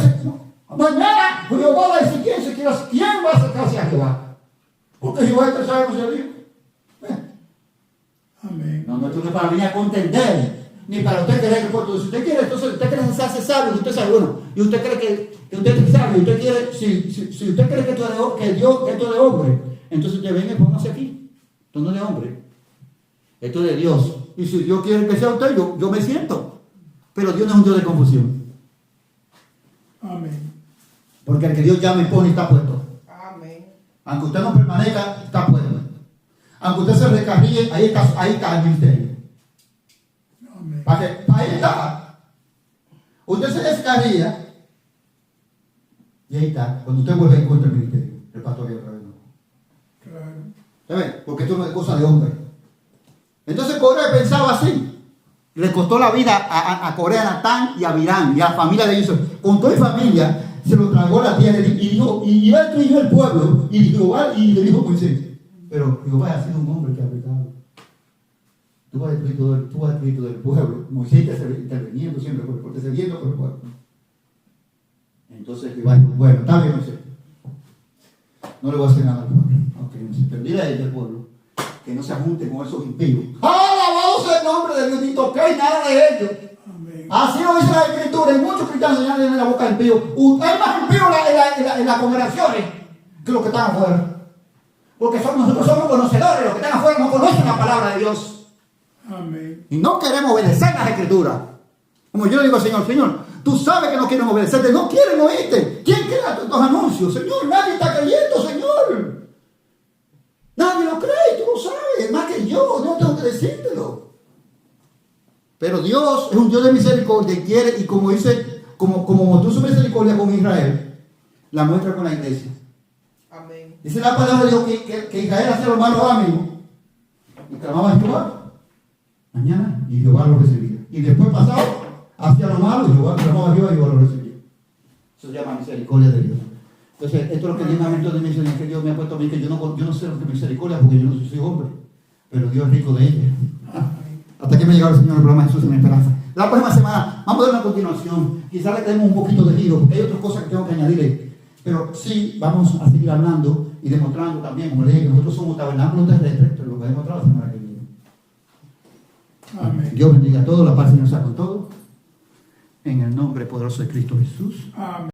Speaker 1: mañana Jehová va a decir quién va a acercarse a Jehová. Porque Jehová es el que sabe cómo se dijo.
Speaker 2: Amén.
Speaker 1: No, esto no es para venir a contender, ni para usted querer que si usted quiere, entonces usted quiere hacerse sabio, usted sabe, bueno, y usted cree que usted es sabio, usted quiere, si usted cree que esto es de hombre, entonces usted venga y póngase aquí. Esto no es de hombre, esto es de Dios. Y si Dios quiere que sea usted, yo me siento. Pero Dios no es un Dios de confusión.
Speaker 2: Amén.
Speaker 1: Porque el que Dios llama y pone está puesto.
Speaker 3: Amén.
Speaker 1: Aunque usted no permanezca, está puesto. Aunque usted se recarríe, ahí está el ministerio.
Speaker 2: Amén.
Speaker 1: Ahí está. Usted se descarría y ahí está. Cuando usted vuelve encuentra el ministerio, el pastor y otra vez no.
Speaker 2: Claro.
Speaker 1: ¿Saben? Porque esto no es cosa de hombre. Entonces Coré pensaba así. Le costó la vida a Coré, a Natán y a Abirán y a la familia de ellos. Con toda la familia se lo tragó la tierra y dijo, y iba a destruir el pueblo. Y le dijo Moisés, pero Jehová ha sido un hombre que ha pecado. Tú vas a destruir todo el pueblo. Moisés está interviniendo siempre, intercediendo por el pueblo. Entonces Jehová dijo, bueno, está bien Moisés. No le voy a hacer nada al pueblo. Aunque no se perdiera del pueblo, que no se junte con esos impíos. ¡Alabado sea el nombre de Dios! Ni toquéis nada de ellos.
Speaker 2: Amén.
Speaker 1: Así lo dice la Escritura. Y muchos cristianos señalan en la boca del impío. Hay más impíos en las congregaciones que los que están afuera. Porque nosotros somos conocedores. Los que están afuera no conocen la palabra de Dios.
Speaker 2: Amén.
Speaker 1: Y no queremos obedecer las Escrituras. Como yo le digo al Señor, tú sabes que no quieren obedecerte, no quieren oírte. ¿Quién crea estos anuncios? Señor, nadie está creyendo, Señor. Nadie lo cree, tú lo sabes, más que yo, no tengo que decírtelo. Pero Dios es un Dios de misericordia y quiere, y como dice, como mostró su misericordia con Israel, la muestra con la iglesia.
Speaker 3: Amén.
Speaker 1: Dice la palabra de Dios que Israel hacía los malos amigos y clamaba a Jehová mañana y Jehová lo recibía. Y después pasaba, hacía lo malo y Jehová clamaba a Jehová y Jehová lo recibía. Eso se llama misericordia de Dios. Entonces, esto es lo que Dios me ha puesto de misericordia, que Dios me ha puesto a mí, que yo no sé lo que es misericordia porque yo no soy hombre, pero Dios es rico de ella. Hasta que me llegó el Señor el programa Jesús en Esperanza. La próxima semana vamos a dar una continuación. Quizás le tenemos un poquito de giro, porque hay otras cosas que tengo que añadirle. Pero sí, vamos a seguir hablando y demostrando también, como le dije, que nosotros somos tabernáculos terrestres, pero lo que demostrado la semana que viene.
Speaker 2: Amén.
Speaker 1: Dios bendiga a todos, la paz del Señor sea con todos. En el nombre poderoso de Cristo Jesús.
Speaker 2: Amén.